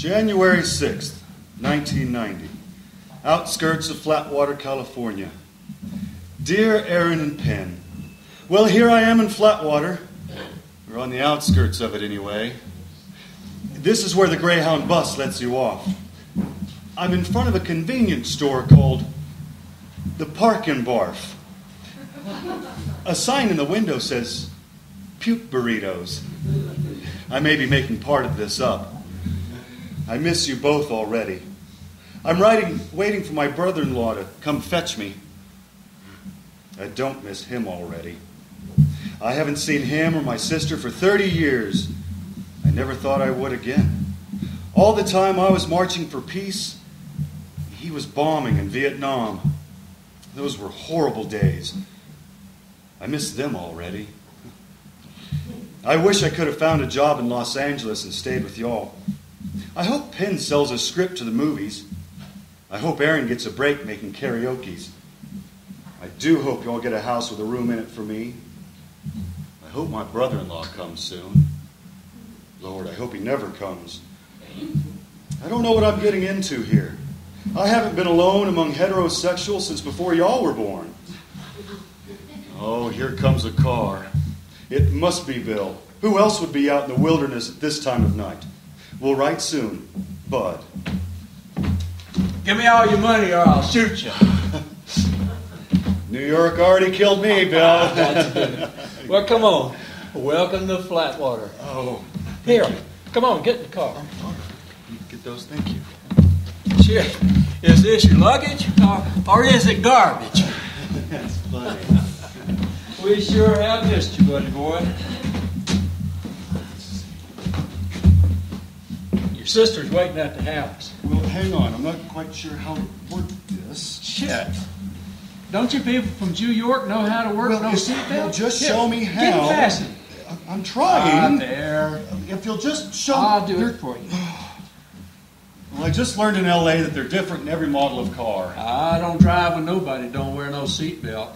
January 6th, 1990. Outskirts of Flatwater, California. Dear Aaron and Penn, well, here I am in Flatwater. We're on the outskirts of it anyway. This is where the Greyhound bus lets you off. I'm in front of a convenience store called the Park and Barf. A sign in the window says, puke burritos. I may be making part of this up. I miss you both already. I'm waiting for my brother-in-law to come fetch me. I don't miss him already. I haven't seen him or my sister for 30 years. I never thought I would again. All the time I was marching for peace, he was bombing in Vietnam. Those were horrible days. I miss them already. I wish I could have found a job in Los Angeles and stayed with y'all. I hope Penn sells a script to the movies. I hope Aaron gets a break making karaokes. I do hope y'all get a house with a room in it for me. I hope my brother-in-law comes soon. Lord, I hope he never comes. I don't know what I'm getting into here. I haven't been alone among heterosexuals since before y'all were born. Oh, here comes a car. It must be Bill. Who else would be out in the wilderness at this time of night? We'll write soon. Bud. Give me all your money or I'll shoot you. New York already killed me, Bill. Well, come on. Welcome to Flatwater. Oh. Here, come on, get in the car. Get those, thank you. Shit, is this your luggage or is it garbage? That's funny. We sure have missed you, buddy boy. Your sister's waiting at the house. Well, hang on. I'm not quite sure how to work this. Shit. Don't you people from New York know how to work no seatbelt? Well, just show me how. Get fastened. I'm trying. There. If you'll just show... I'll do it for you. Well, I just learned in L.A. that they're different in every model of car. I don't drive with nobody don't wear no seatbelt.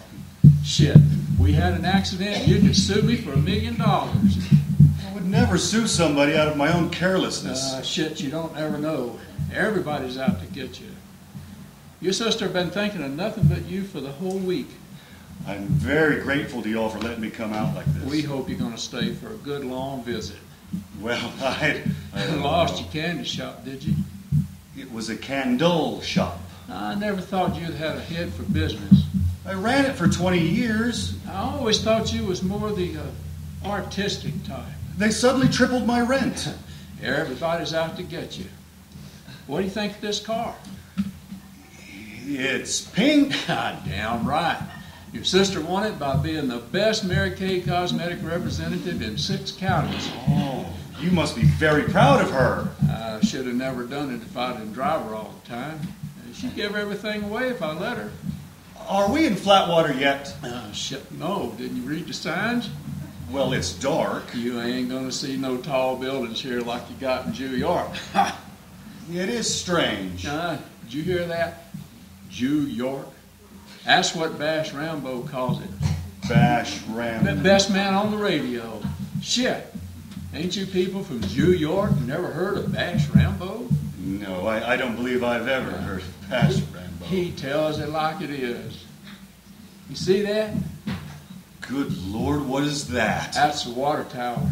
Shit. We had an accident, you could sue me for $1 million. I would never sue somebody out of my own carelessness. Shit, you don't ever know. Everybody's out to get you. Your sister been thinking of nothing but you for the whole week. I'm very grateful to y'all for letting me come out like this. We hope you're going to stay for a good long visit. Well, I lost your candy shop, did you? It was a candle shop. I never thought you'd had a head for business. I ran it for 20 years. I always thought you was more the artistic type. They suddenly tripled my rent. Everybody's out to get you. What do you think of this car? It's pink. Damn right. Your sister won it by being the best Mary Kay cosmetic representative in 6 counties. Oh, you must be very proud of her. I should have never done it if I didn't drive her all the time. She'd give everything away if I let her. Are we in Flatwater yet? Shit, no. Didn't you read the signs? Well, it's dark. You ain't gonna see no tall buildings here like you got in New York. It is strange. Did you hear that? New York? That's what Bash Rambo calls it. Bash Rambo. The best man on the radio. Shit. Ain't you people from New York never heard of Bash Rambo? No, I don't believe I've ever heard of Bash Rambo. He tells it like it is. You see that? Good Lord, what is that? That's the water tower.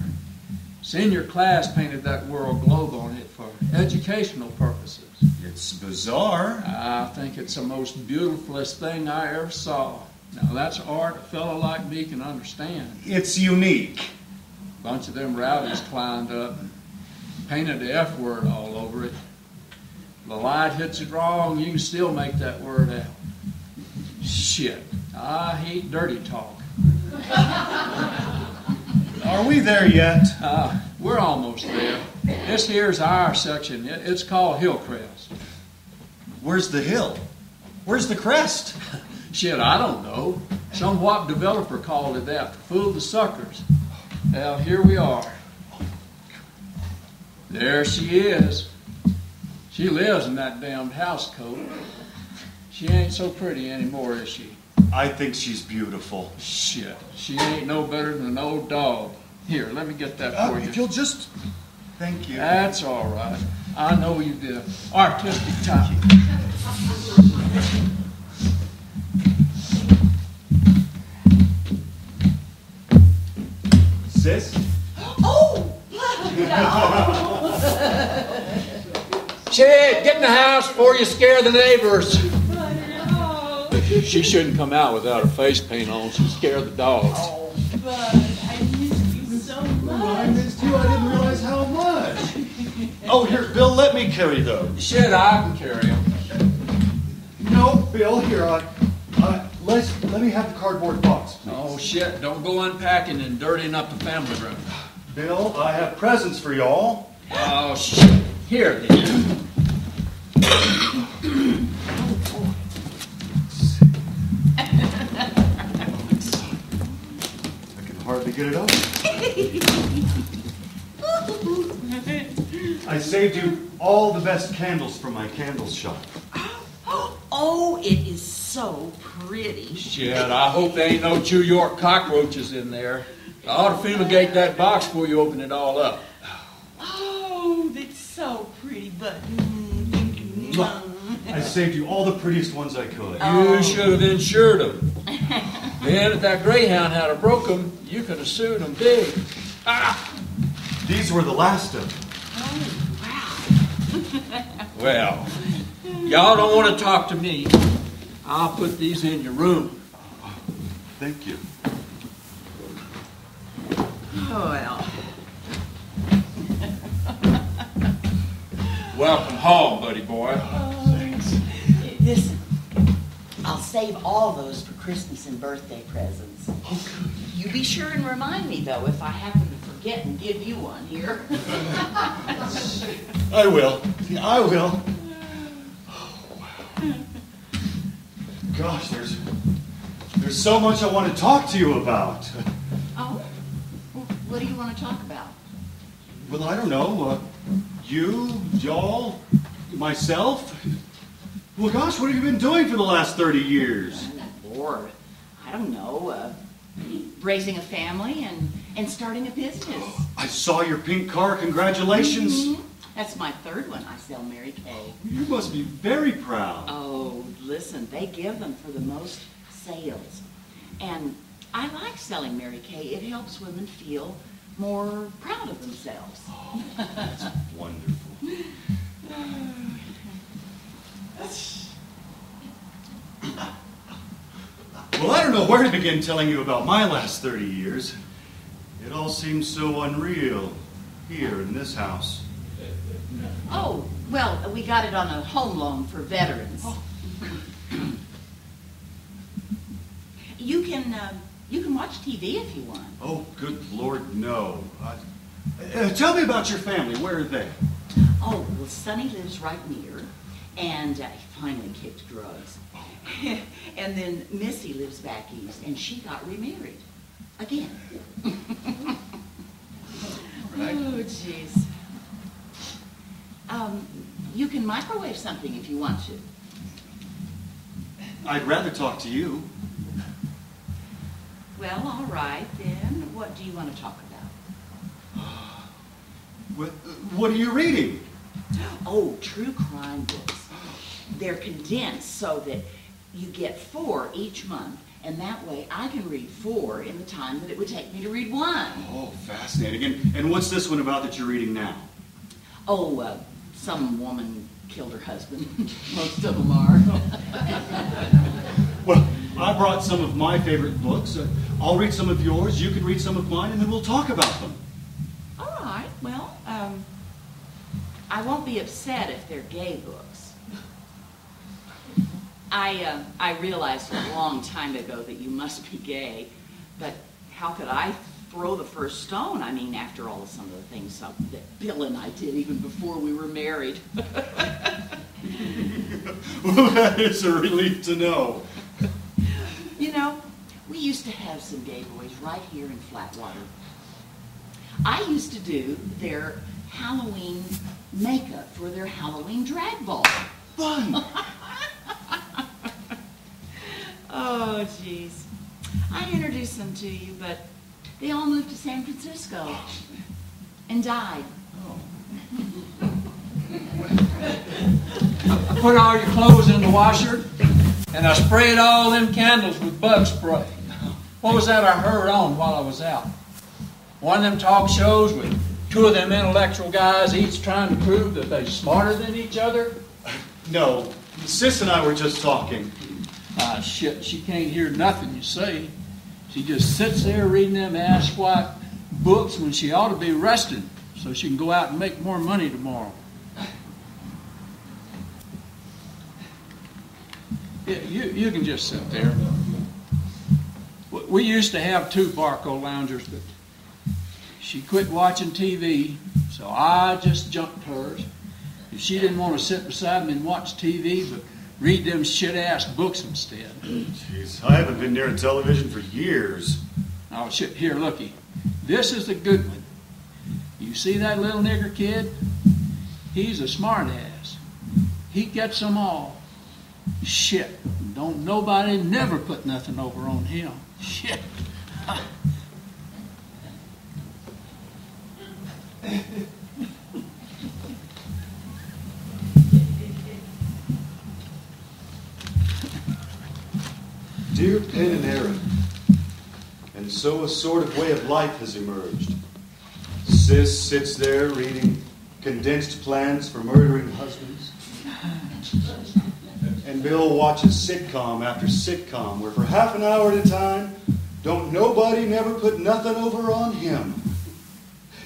Senior class painted that world globe on it for educational purposes. It's bizarre. I think it's the most beautifulest thing I ever saw. Now that's art a fellow like me can understand. It's unique. A bunch of them rowdies climbed up and painted the F word all over it. The light hits it wrong, you can still make that word out. Shit, I hate dirty talk. Are we there yet? We're almost there. This here's our section. It's called Hillcrest. Where's the hill? Where's the crest? Shit, I don't know. Some whop developer called it that to fool the suckers. Well, here we are. There she is. She lives in that damned house coat. She ain't so pretty anymore, is she? I think she's beautiful. Shit, she ain't no better than an old dog. Here, let me get that for you. If you'll just... Thank you. That's all right. I know you did. Artistic type. Sis? Oh! Chad, get in the house before you scare the neighbors. She shouldn't come out without her face paint on. She'll scare the dogs. Oh, Bud, I missed you so much. I missed you. I didn't realize how much. Oh, here, Bill, let me carry those. Shit, I can carry them. No, Bill, here, let me have the cardboard box, please. Oh, shit, don't go unpacking and dirtying up the family room. Bill, I have presents for y'all. Oh, shit. Here, then. I can hardly get it open. I saved you all the best candles from my candles shop. Oh, it is so pretty. Shit, I hope there ain't no New York cockroaches in there. I ought to fumigate that box before you open it all up. Oh, that's so pretty, but... I saved you all the prettiest ones I could. You should have insured them. Then if that Greyhound had broke them, you could have sued them big. Ah! These were the last of them. Well, y'all don't want to talk to me. I'll put these in your room. Thank you. Oh, well. Welcome home, buddy boy. Thanks. Listen, I'll save all those for Christmas and birthday presents. Oh, good. You be sure and remind me, though, if I happen to forget and give you one here. I will. I will. Oh, wow. Gosh, there's so much I want to talk to you about. Oh? Well, what do you want to talk about? Well, I don't know. You, y'all, myself. Well, gosh, what have you been doing for the last 30 years? Lord, I don't know. Raising a family and starting a business. I saw your pink car. Congratulations. Mm-hmm. That's my third one. I sell Mary Kay. You must be very proud. Oh, listen, they give them for the most sales. And I like selling Mary Kay. It helps women feel more proud of themselves. Oh, that's wonderful. Well, I don't know where to begin telling you about my last 30 years. It all seems so unreal here in this house. Oh, well, we got it on a home loan for veterans. Oh. You can watch TV if you want. Oh, good Lord, no. Tell me about your family. Where are they? Oh, well, Sonny lives right near, and he finally kicked drugs. And then Missy lives back east, and she got remarried. Again. Right. Oh, jeez. You can microwave something if you want to. I'd rather talk to you. Well, all right, then. What do you want to talk about? What are you reading? Oh, true crime books. They're condensed so that you get 4 each month, and that way I can read 4 in the time that it would take me to read 1. Oh, fascinating. And what's this one about that you're reading now? Oh, some woman killed her husband. Most of them are. Well, I brought some of my favorite books. I'll read some of yours, you can read some of mine, and then we'll talk about them. All right, well, I won't be upset if they're gay books. I realized a long time ago that you must be gay, but how could I throw the first stone? I mean, after all, some of the things that Bill and I did even before we were married. Well, that is a relief to know. You know, we used to have some gay boys right here in Flatwater. I used to do their Halloween makeup for their Halloween drag ball. Fun! Oh, jeez. I introduced them to you, but they all moved to San Francisco and died. Oh. put all your clothes in the washer, and I sprayed all them candles with bug spray. What was that I heard on while I was out? One of them talk shows with two of them intellectual guys, each trying to prove that they're smarter than each other? No, Sis and I were just talking. Ah, shit, she can't hear nothing you say. She just sits there reading them ass-white books when she ought to be resting so she can go out and make more money tomorrow. Yeah, you can just sit there. We used to have two Barco loungers, but she quit watching TV, so I just jumped hers. If she didn't want to sit beside me and watch TV, but read them shit-ass books instead. Jeez, I haven't been near a television for years. Oh, shit, here, looky. This is the good one. You see that little nigger kid? He's a smart-ass. He gets them all. Shit, don't nobody never put nothing over on him. Shit. Dear Penn and Aaron, and so a sort of way of life has emerged. Sis sits there reading condensed plans for murdering husbands. And Bill watches sitcom after sitcom where for half an hour at a time, don't nobody never put nothing over on him.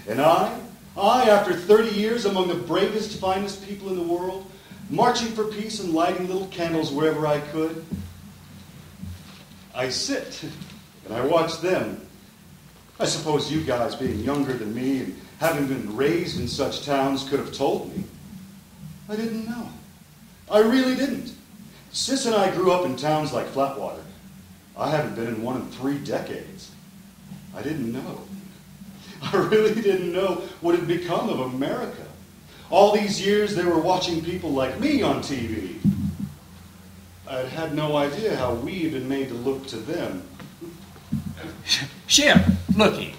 And I, after 30 years among the bravest, finest people in the world, marching for peace and lighting little candles wherever I could, I sit and I watch them. I suppose you guys, being younger than me and having been raised in such towns, could have told me. I didn't know. I really didn't. Sis and I grew up in towns like Flatwater. I haven't been in one in 3 decades. I didn't know. I really didn't know what had become of America. All these years they were watching people like me on TV. I had no idea how we had been made to look to them. Shit, looky.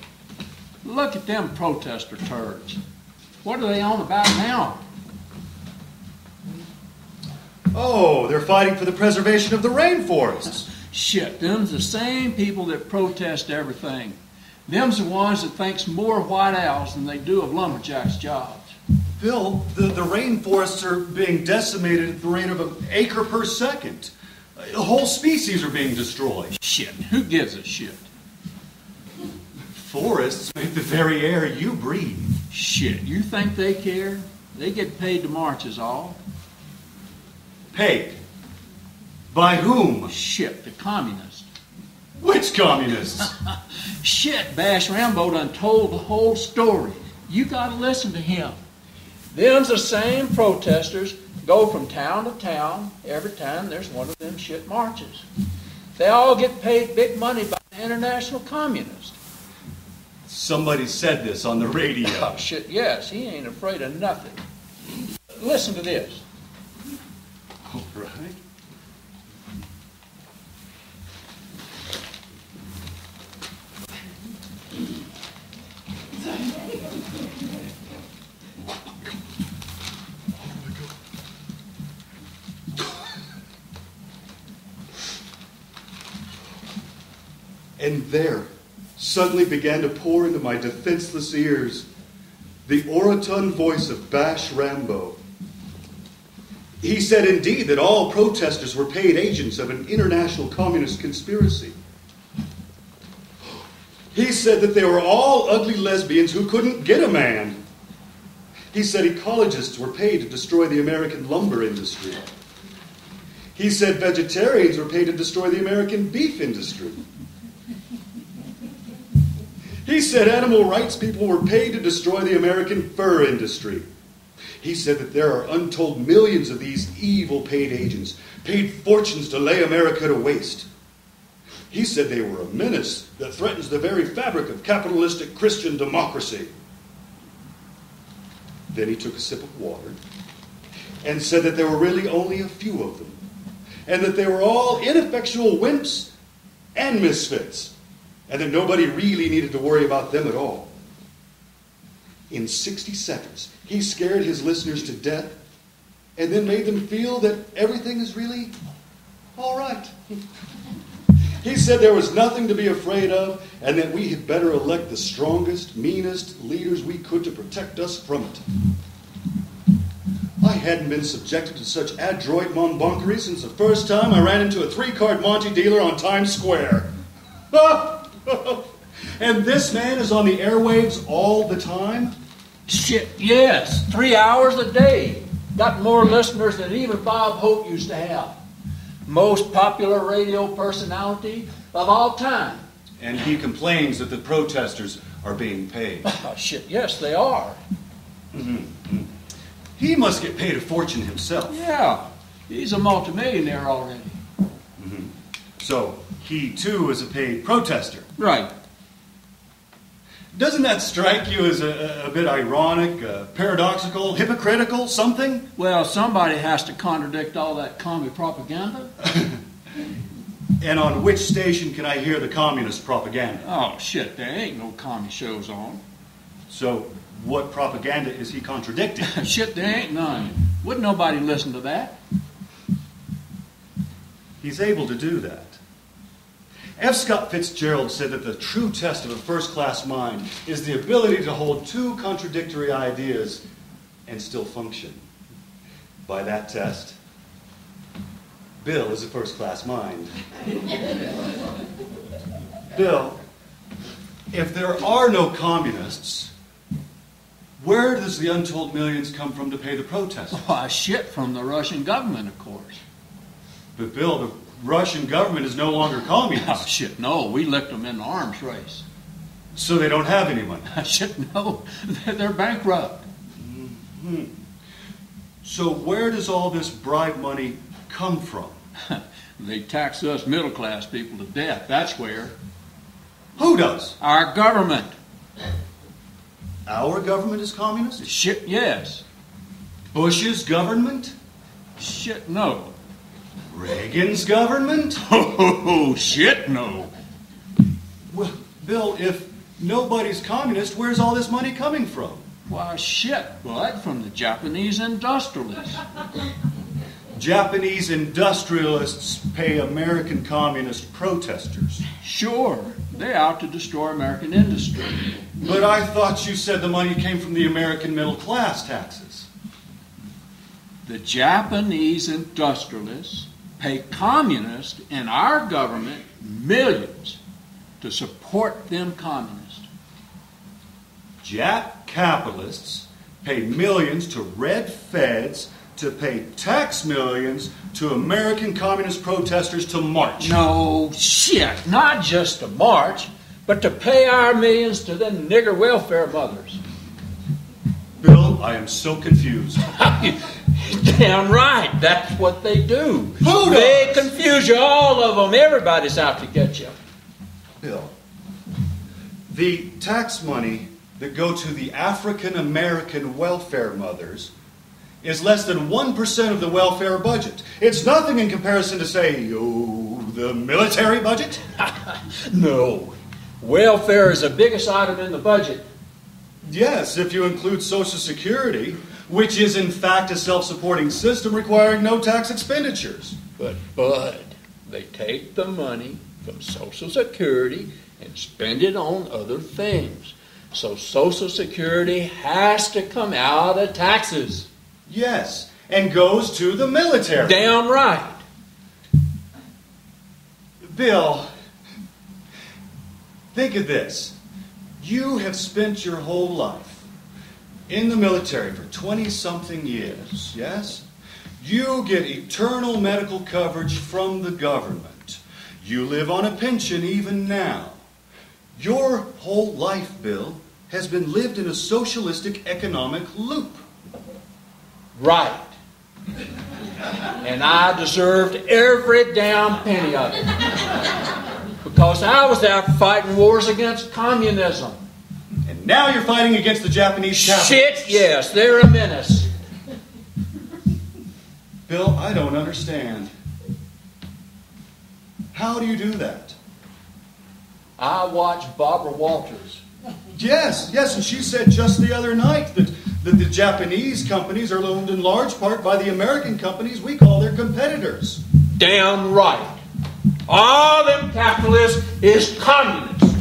Look at them protester turds. What are they on about now? Oh, they're fighting for the preservation of the rainforests. Shit, them's the same people that protest everything. Them's the ones that thinks more of white owls than they do of lumberjacks' jobs. Bill, the rainforests are being decimated at the rate of an acre per second. Whole species are being destroyed. Shit, who gives a shit? Forests make the very air you breathe. Shit, you think they care? They get paid to march is all. Paid? By whom? Shit, the communists. Which communists? Shit, Bash Rambo done told the whole story. You gotta listen to him. Them's the same protesters go from town to town every time there's one of them shit marches. They all get paid big money by the international communists. Somebody said this on the radio. Oh, shit, yes, he ain't afraid of nothing. Listen to this. All right. And there suddenly began to pour into my defenseless ears the orotund voice of Bash Rambo. He said indeed that all protesters were paid agents of an international communist conspiracy. He said that they were all ugly lesbians who couldn't get a man. He said ecologists were paid to destroy the American lumber industry. He said vegetarians were paid to destroy the American beef industry. He said animal rights people were paid to destroy the American fur industry. He said that there are untold millions of these evil paid agents, paid fortunes to lay America to waste. He said they were a menace that threatens the very fabric of capitalistic Christian democracy. Then he took a sip of water and said that there were really only a few of them, and that they were all ineffectual wimps and misfits, and that nobody really needed to worry about them at all. In 60 seconds, he scared his listeners to death and then made them feel that everything is really all right. He said there was nothing to be afraid of, and that we had better elect the strongest, meanest leaders we could to protect us from it. I hadn't been subjected to such adroit monbonkery since the first time I ran into a 3-card Monte dealer on Times Square. And this man is on the airwaves all the time? Shit, yes. 3 hours a day. Got more listeners than even Bob Hope used to have. Most popular radio personality of all time. And he complains that the protesters are being paid. Oh, shit, yes, they are. Mm-hmm. He must get paid a fortune himself. Yeah, he's a multimillionaire already. Mm-hmm. So he, too, is a paid protester. Right. Doesn't that strike you as a bit ironic, paradoxical, hypocritical, something? Well, somebody has to contradict all that commie propaganda. And on which station can I hear the communist propaganda? Oh, shit, there ain't no commie shows on. So what propaganda is he contradicting? Shit, there ain't none. Wouldn't nobody listen to that? He's able to do that. F. Scott Fitzgerald said that the true test of a first-class mind is the ability to hold two contradictory ideas and still function. By that test, Bill is a first-class mind. Bill, if there are no communists, where does the untold millions come from to pay the protesters? Why, shit, from the Russian government, of course. But Bill, the Russian government is no longer communist. Oh, shit, no. We licked them in the arms race. So they don't have any money? Shit, no. They're bankrupt. Mm-hmm. So where does all this bribe money come from? They tax us middle-class people to death. That's where. Who does? Our government. Our government is communist? Shit, yes. Bush's government? Shit, no. Reagan's government? Oh, shit, no. Well, Bill, if nobody's communist, where's all this money coming from? Why, shit, bud, from the Japanese industrialists. Japanese industrialists pay American communist protesters. Sure, they're out to destroy American industry. But I thought you said the money came from the American middle class taxes. The Japanese industrialists pay communists and our government millions to support them communists. Jap capitalists pay millions to red feds to pay tax millions to American communist protesters to march. No, shit, not just to march, but to pay our millions to them nigger welfare mothers. Bill, I am so confused. Damn right, that's what they do. Who They does? confuse you, all of them. Everybody's out to get you. Bill, the tax money that go to the African American welfare mothers is less than 1% of the welfare budget. It's nothing in comparison to, say, the military budget. No. Welfare is the biggest item in the budget. Yes, if you include Social Security, which is in fact a self-supporting system requiring no tax expenditures. But, Bud, they take the money from Social Security and spend it on other things. So Social Security has to come out of taxes. Yes, and goes to the military. Damn right. Bill, think of this. You have spent your whole life in the military for 20-something years, yes? You get eternal medical coverage from the government. You live on a pension even now. Your whole life, Bill, has been lived in a socialistic economic loop. Right. And I deserved every damn penny of it. Because I was out fighting wars against communism. And now you're fighting against the Japanese capitalists. Shit, yes, they're a menace. Bill, I don't understand. How do you do that? I watched Barbara Walters. Yes, and she said just the other night that that the Japanese companies are owned in large part by the American companies we call their competitors. Damn right. All them capitalists is communists.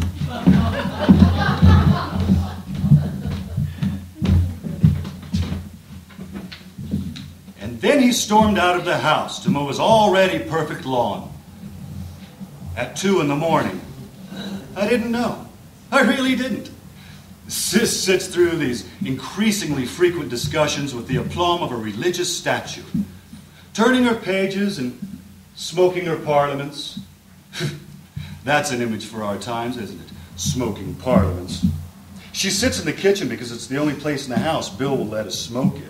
And then he stormed out of the house to mow his already perfect lawn. At 2 in the morning. I didn't know. I really didn't. Sis sits through these increasingly frequent discussions with the aplomb of a religious statue, turning her pages and smoking her parliaments. That's an image for our times, isn't it? Smoking parliaments. She sits in the kitchen because it's the only place in the house Bill will let us smoke in.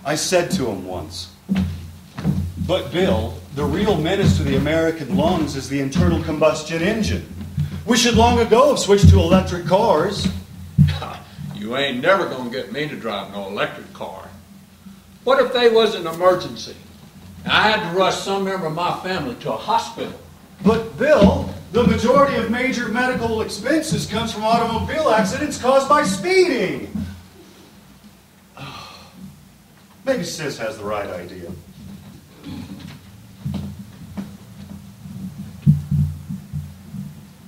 I said to him once, "But Bill, the real menace to the American lungs is the internal combustion engine. We should long ago have switched to electric cars." You ain't never gonna get me to drive no electric car. What if they was an emergency? I had to rush some member of my family to a hospital. But Bill, the majority of major medical expenses comes from automobile accidents caused by speeding. Maybe Sis has the right idea.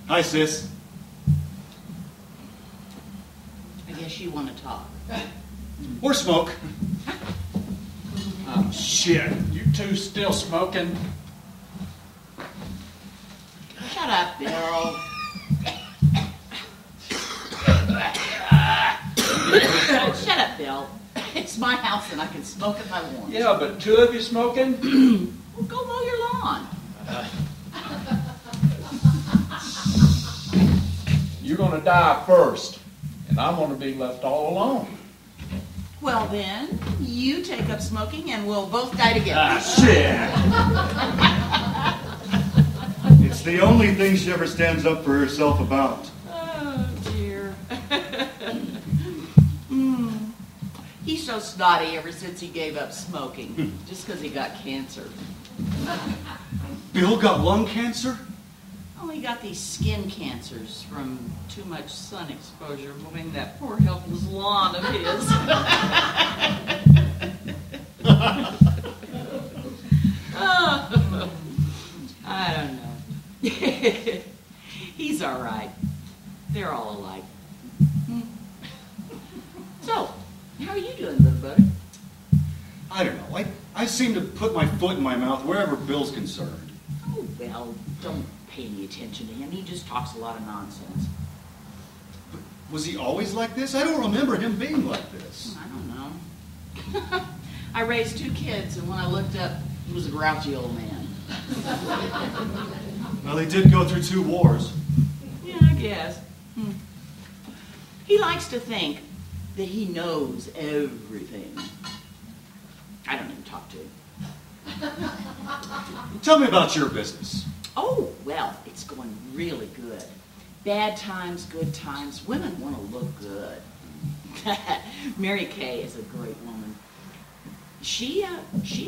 Hi, Sis. I guess you want to talk. Or smoke. Oh, shit. You two still smoking? Shut up, Bill. Shut up, Bill. It's my house and I can smoke if I want. Yeah, but two of you smoking? Well, go mow your lawn. You're gonna die first, and I'm gonna be left all alone. Well, then, you take up smoking and we'll both die together. Ah, shit. It's the only thing she ever stands up for herself about. Oh, dear. He's so snotty ever since he gave up smoking, just because he got cancer. Bill got lung cancer? Oh, he got these skin cancers from too much sun exposure mowing that poor helpless lawn of his. Oh, I don't know. He's all right. They're all alike. So, how are you doing, little buddy? I don't know. I seem to put my foot in my mouth wherever Bill's concerned. Oh, well, don't pay any attention to him. He just talks a lot of nonsense. But was he always like this? I don't remember him being like this. I don't know. I raised 2 kids, and when I looked up, he was a grouchy old man. Well, he did go through 2 wars. Yeah, I guess. He likes to think that he knows everything. I don't even talk to him. Tell me about your business. Oh, well, it's going really good. Bad times, good times. Women want to look good. Mary Kay is a great woman. She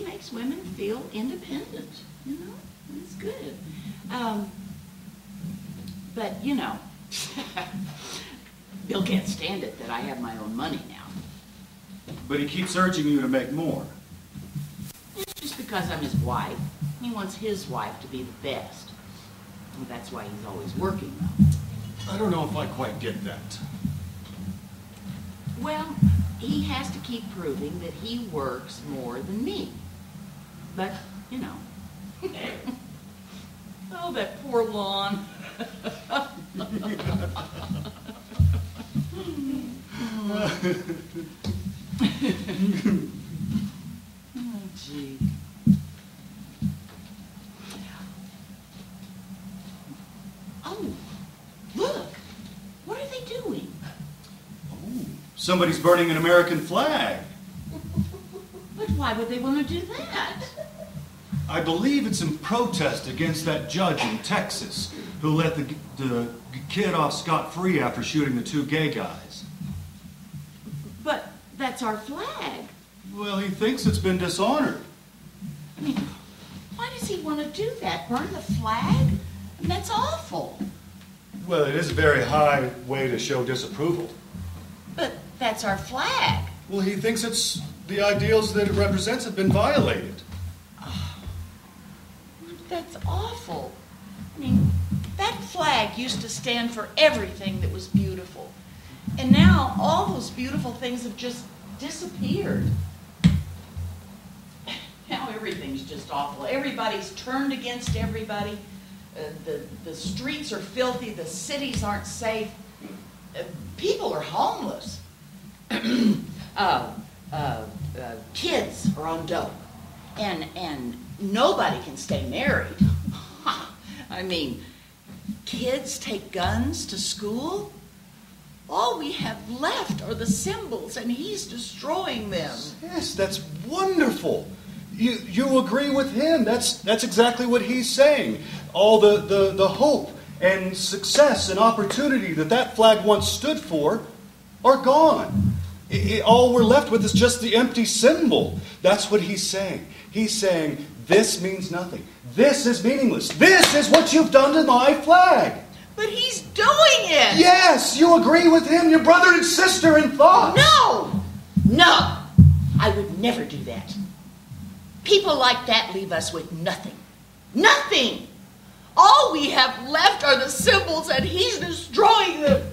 makes women feel independent, you know? It's good. But, you know, Bill can't stand it that I have my own money now. But he keeps urging you to make more. It's just because I'm his wife. He wants his wife to be the best. And that's why he's always working, though. I don't know if I quite get that. Well, he has to keep proving that he works more than me. But, you know. Oh, that poor lawn. Oh, gee. Oh, look. What are they doing? Oh, somebody's burning an American flag. But why would they want to do that? I believe it's in protest against that judge in Texas who let the kid off scot-free after shooting the 2 gay guys. But that's our flag. Well, he thinks it's been dishonored. I mean, why does he want to do that? Burn the flag? That's awful. Well, it is a very high way to show disapproval. But That's our flag. Well, he thinks it's the ideals that it represents have been violated. That's awful. I mean, that flag used to stand for everything that was beautiful. And now all those beautiful things have just disappeared. Now everything's just awful. Everybody's turned against everybody. The streets are filthy. The cities aren't safe. People are homeless. Kids are on dope. And nobody can stay married. I mean, kids take guns to school. All we have left are the symbols, and he's destroying them. Yes, that's wonderful. You agree with him. That's exactly what he's saying. All the hope and success and opportunity that flag once stood for are gone. All we're left with is just the empty symbol. That's what he's saying. He's saying, this means nothing. This is meaningless. This is what you've done to my flag. But he's doing it. Yes, you agree with him, your brother and sister in thought. No, I would never do that. People like that leave us with nothing. Nothing. All we have left are the symbols, and he's destroying them.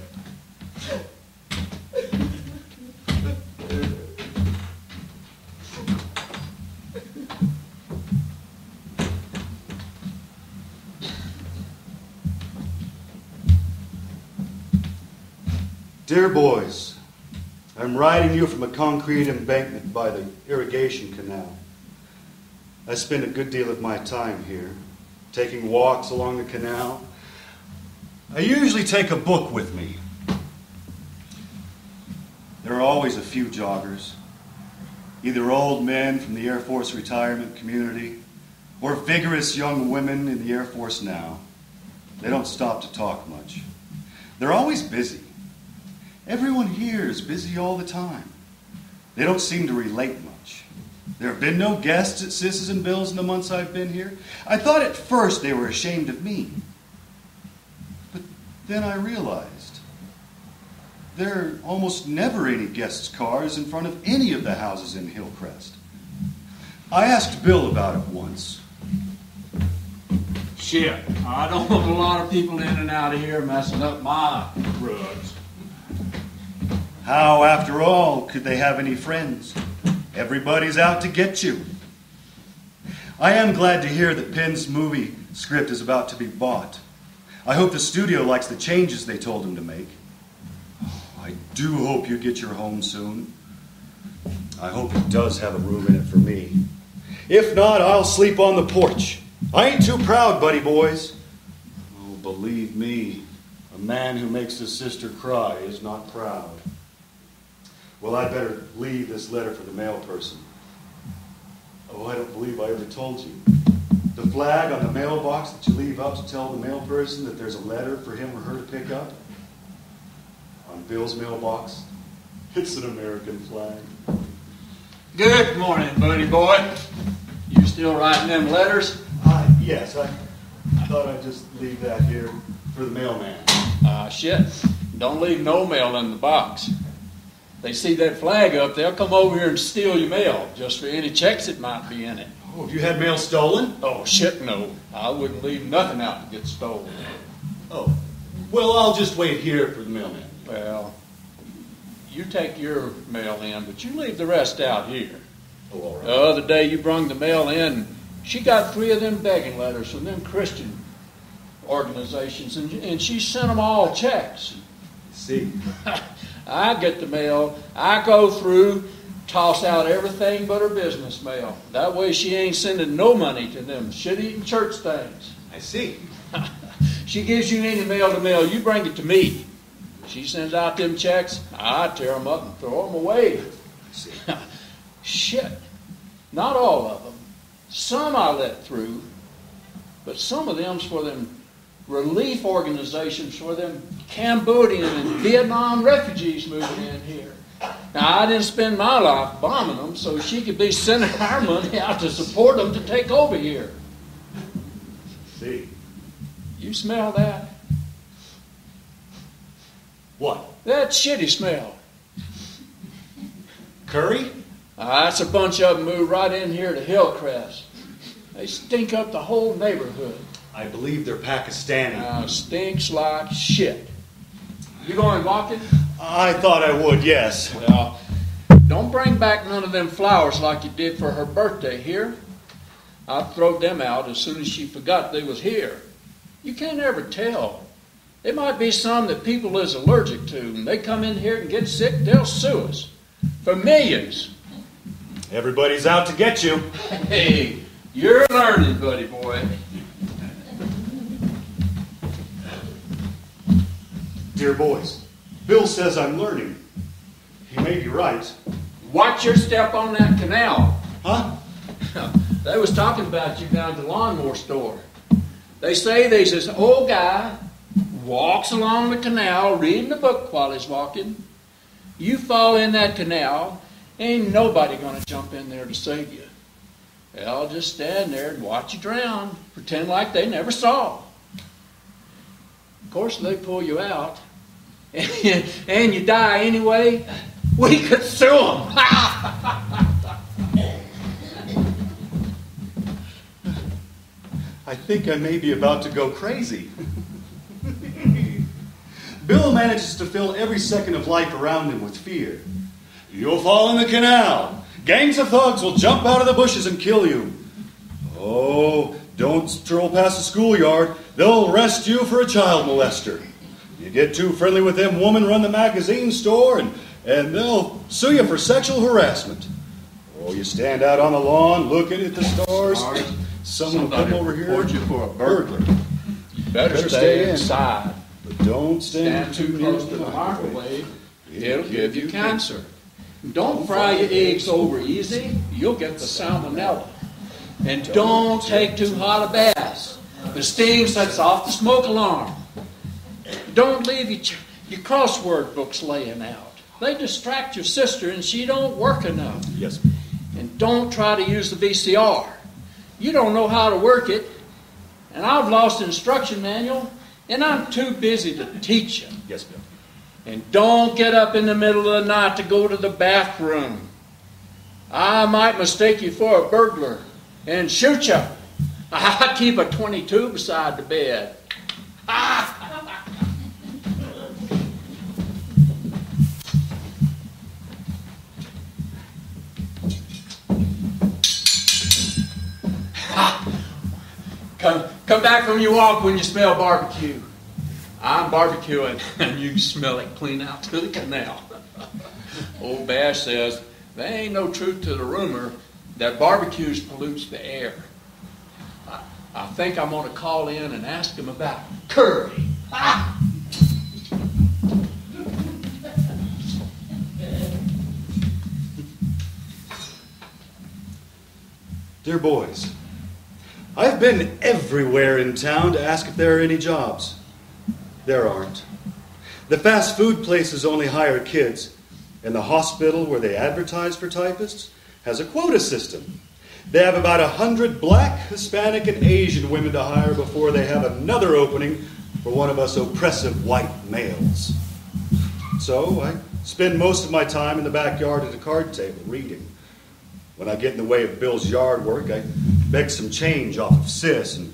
Dear boys, I'm writing you from a concrete embankment by the irrigation canal. I spend a good deal of my time here, taking walks along the canal. I usually take a book with me. There are always a few joggers, either old men from the Air Force retirement community or vigorous young women in the Air Force now. They don't stop to talk much. They're always busy. Everyone here is busy all the time. They don't seem to relate much. There have been no guests at Sis's and Bill's in the months I've been here. I thought at first they were ashamed of me. But then I realized there are almost never any guests' cars in front of any of the houses in Hillcrest. I asked Bill about it once. Shit, I don't want a lot of people in and out of here messing up my rugs. How, after all, could they have any friends? Everybody's out to get you. I am glad to hear that Penn's movie script is about to be bought. I hope the studio likes the changes they told him to make. I do hope you get your home soon. I hope it does have a room in it for me. If not, I'll sleep on the porch. I ain't too proud, buddy boys. Oh, believe me, a man who makes his sister cry is not proud. Well, I'd better leave this letter for the mail person. Oh, I don't believe I ever told you. The flag on the mailbox that you leave up to tell the mail person that there's a letter for him or her to pick up. On Bill's mailbox, it's an American flag. Good morning, buddy boy. You still writing them letters? Yes, I thought I'd just leave that here for the mailman. Shit. Don't leave no mail in the box. They see that flag up, they'll come over here and steal your mail, just for any checks that might be in it. Oh, have you had mail stolen? Oh, shit, no. I wouldn't leave nothing out to get stolen. Oh, well, I'll just wait here for the mailman. Well, you take your mail in, but you leave the rest out here. Oh, all right. The other day you brung the mail in, she got 3 of them begging letters from them Christian organizations, and she sent them all checks. See. I get the mail, I go through, toss out everything but her business mail. That way she ain't sending no money to them shit-eating church things. I see. She gives you any mail to mail, you bring it to me. She sends out them checks, I tear them up and throw them away. I see. Shit. Not all of them. Some I let through, but some of them's for them relief organizations for them Cambodian and Vietnam refugees moving in here. Now, I didn't spend my life bombing them, so she could be sending our money out to support them to take over here. See. You smell that? What? That shitty smell. Curry? That's a bunch of them moved right in here to Hillcrest. They stink up the whole neighborhood. I believe they're Pakistani. Stinks like shit. You going walking? I thought I would, yes. Well, don't bring back none of them flowers like you did for her birthday here. I throwed them out as soon as she forgot they was here. You can't ever tell. There might be some that people is allergic to, and they come in here and get sick, they'll sue us. For millions. Everybody's out to get you. Hey, you're learning, buddy boy. Dear boys, Bill says I'm learning. He may be right. Watch your step on that canal. Huh? They was talking about you down at the lawnmower store. They say there's this old guy walks along the canal reading a book while he's walking. You fall in that canal, ain't nobody going to jump in there to save you. They'll just stand there and watch you drown, pretend like they never saw. Of course, they pull you out, and you die anyway. We could sue them. I think I may be about to go crazy. Bill manages to fill every second of life around him with fear. You'll fall in the canal. Gangs of thugs will jump out of the bushes and kill you. Oh, don't stroll past the schoolyard. They'll arrest you for a child molester. You get too friendly with them women run the magazine store and they'll sue you for sexual harassment. Oh, you stand out on the lawn looking at the stars. Someone will come over here. Report you for a burglar. Better stay inside. But don't stand too close to the microwave. It'll give you cancer. Don't fry your eggs over easy. You'll get the salmonella. And don't take too hot a bath. The steam sets off the smoke alarm. Don't leave your crossword books laying out. They distract your sister and she don't work enough. Yes. And don't try to use the VCR. You don't know how to work it. And I've lost the instruction manual. And I'm too busy to teach you. Yes, Bill. And don't get up in the middle of the night to go to the bathroom. I might mistake you for a burglar and shoot you. I keep a .22 beside the bed. Come back from your walk when you smell barbecue. I'm barbecuing, and you can smell it clean out to the canal. Old Bash says, there ain't no truth to the rumor that barbecues pollutes the air. I think I'm going to call in and ask him about curry. Dear boys, I've been everywhere in town to ask if there are any jobs. There aren't. The fast food places only hire kids, and the hospital where they advertise for typists has a quota system. They have about 100 black, Hispanic, and Asian women to hire before they have another opening for one of us oppressive white males. So I spend most of my time in the backyard at a card table reading. When I get in the way of Bill's yard work, I beg some change off of Sis and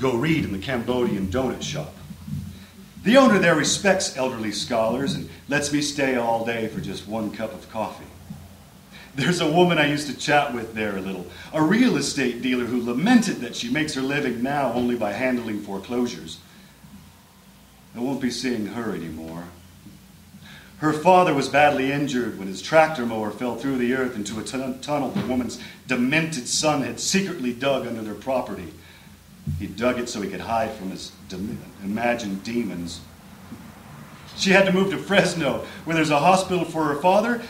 go read in the Cambodian donut shop. The owner there respects elderly scholars and lets me stay all day for just one cup of coffee. There's a woman I used to chat with there a little, a real estate dealer who lamented that she makes her living now only by handling foreclosures. I won't be seeing her anymore. Her father was badly injured when his tractor mower fell through the earth into a tunnel the woman's demented son had secretly dug under their property. He dug it so he could hide from his imagined demons. She had to move to Fresno, where there's a hospital for her father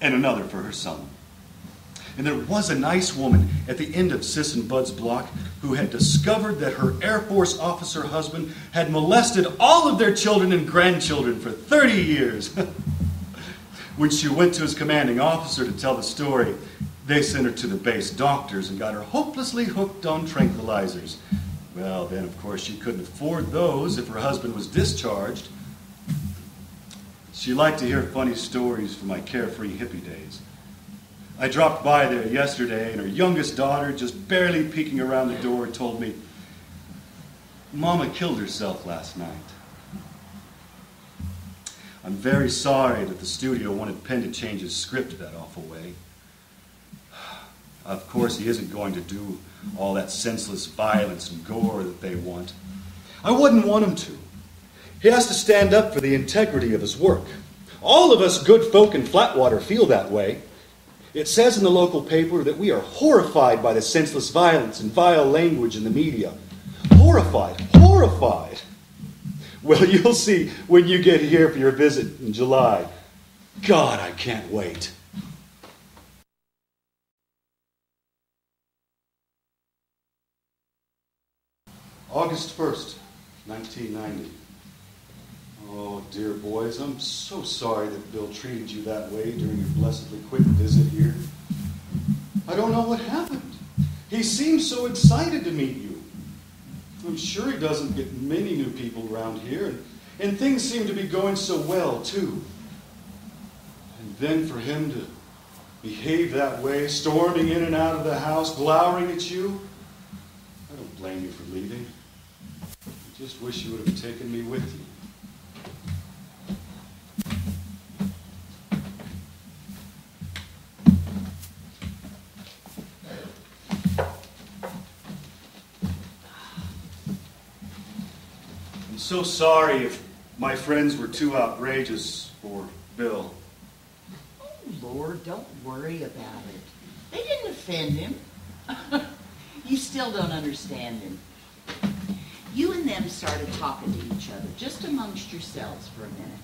and another for her son. And there was a nice woman at the end of Sis and Bud's block who had discovered that her Air Force officer husband had molested all of their children and grandchildren for 30 years. When she went to his commanding officer to tell the story, they sent her to the base doctors and got her hopelessly hooked on tranquilizers. Well, then, of course, she couldn't afford those if her husband was discharged. She liked to hear funny stories from my carefree hippie days. I dropped by there yesterday, and her youngest daughter, just barely peeking around the door, told me, Mama killed herself last night. I'm very sorry that the studio wanted Penn to change his script that awful way. Of course, he isn't going to do all that senseless violence and gore that they want. I wouldn't want him to. He has to stand up for the integrity of his work. All of us good folk in Flatwater feel that way. It says in the local paper that we are horrified by the senseless violence and vile language in the media. Horrified, horrified. Well, you'll see when you get here for your visit in July. God, I can't wait. August 1st, 1990. Oh, dear boys, I'm so sorry that Bill treated you that way during your blessedly quick visit here. I don't know what happened. He seemed so excited to meet you. I'm sure he doesn't get many new people around here, and things seem to be going so well, too. And then for him to behave that way, storming in and out of the house, glowering at you, I don't blame you for leaving. I just wish you would have taken me with you. I'm so sorry if my friends were too outrageous for Bill. Oh, Lord, don't worry about it. They didn't offend him. You still don't understand him. You and them started talking to each other, just amongst yourselves for a minute.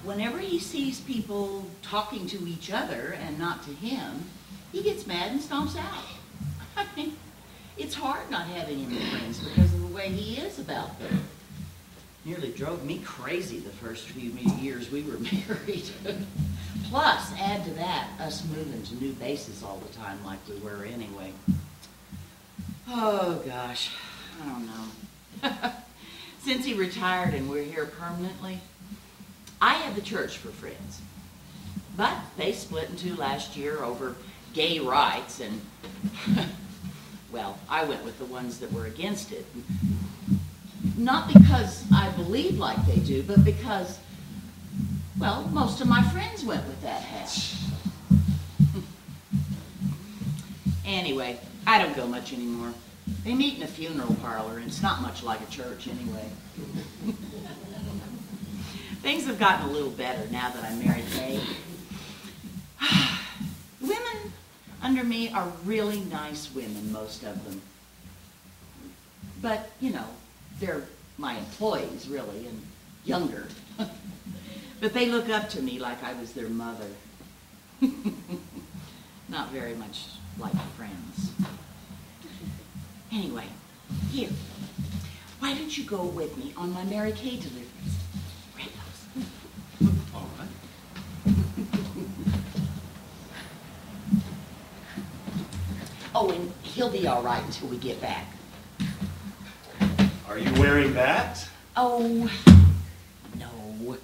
Whenever he sees people talking to each other and not to him, he gets mad and stomps out. I mean, it's hard not having any friends because of the way he is about them. Nearly drove me crazy the first few years we were married. Plus, add to that, us moving to new bases all the time like we were anyway. Oh, gosh. I don't know. Since he retired and we're here permanently, I had the church for friends. But they split in two last year over gay rights, and, well, I went with the ones that were against it. Not because I believe like they do, but because, well, most of my friends went with that hat. Anyway, I don't go much anymore. They meet in a funeral parlor, and it's not much like a church anyway. Things have gotten a little better now that I'm married Kay. Women under me are really nice women, most of them. But, you know, they're my employees, really, and younger. But they look up to me like I was their mother. Not very much like friends. Anyway, here. Why don't you go with me on my Mary Kay deliveries? Grab those. All right. Oh, and he'll be all right until we get back. Are you wearing that? Oh, no.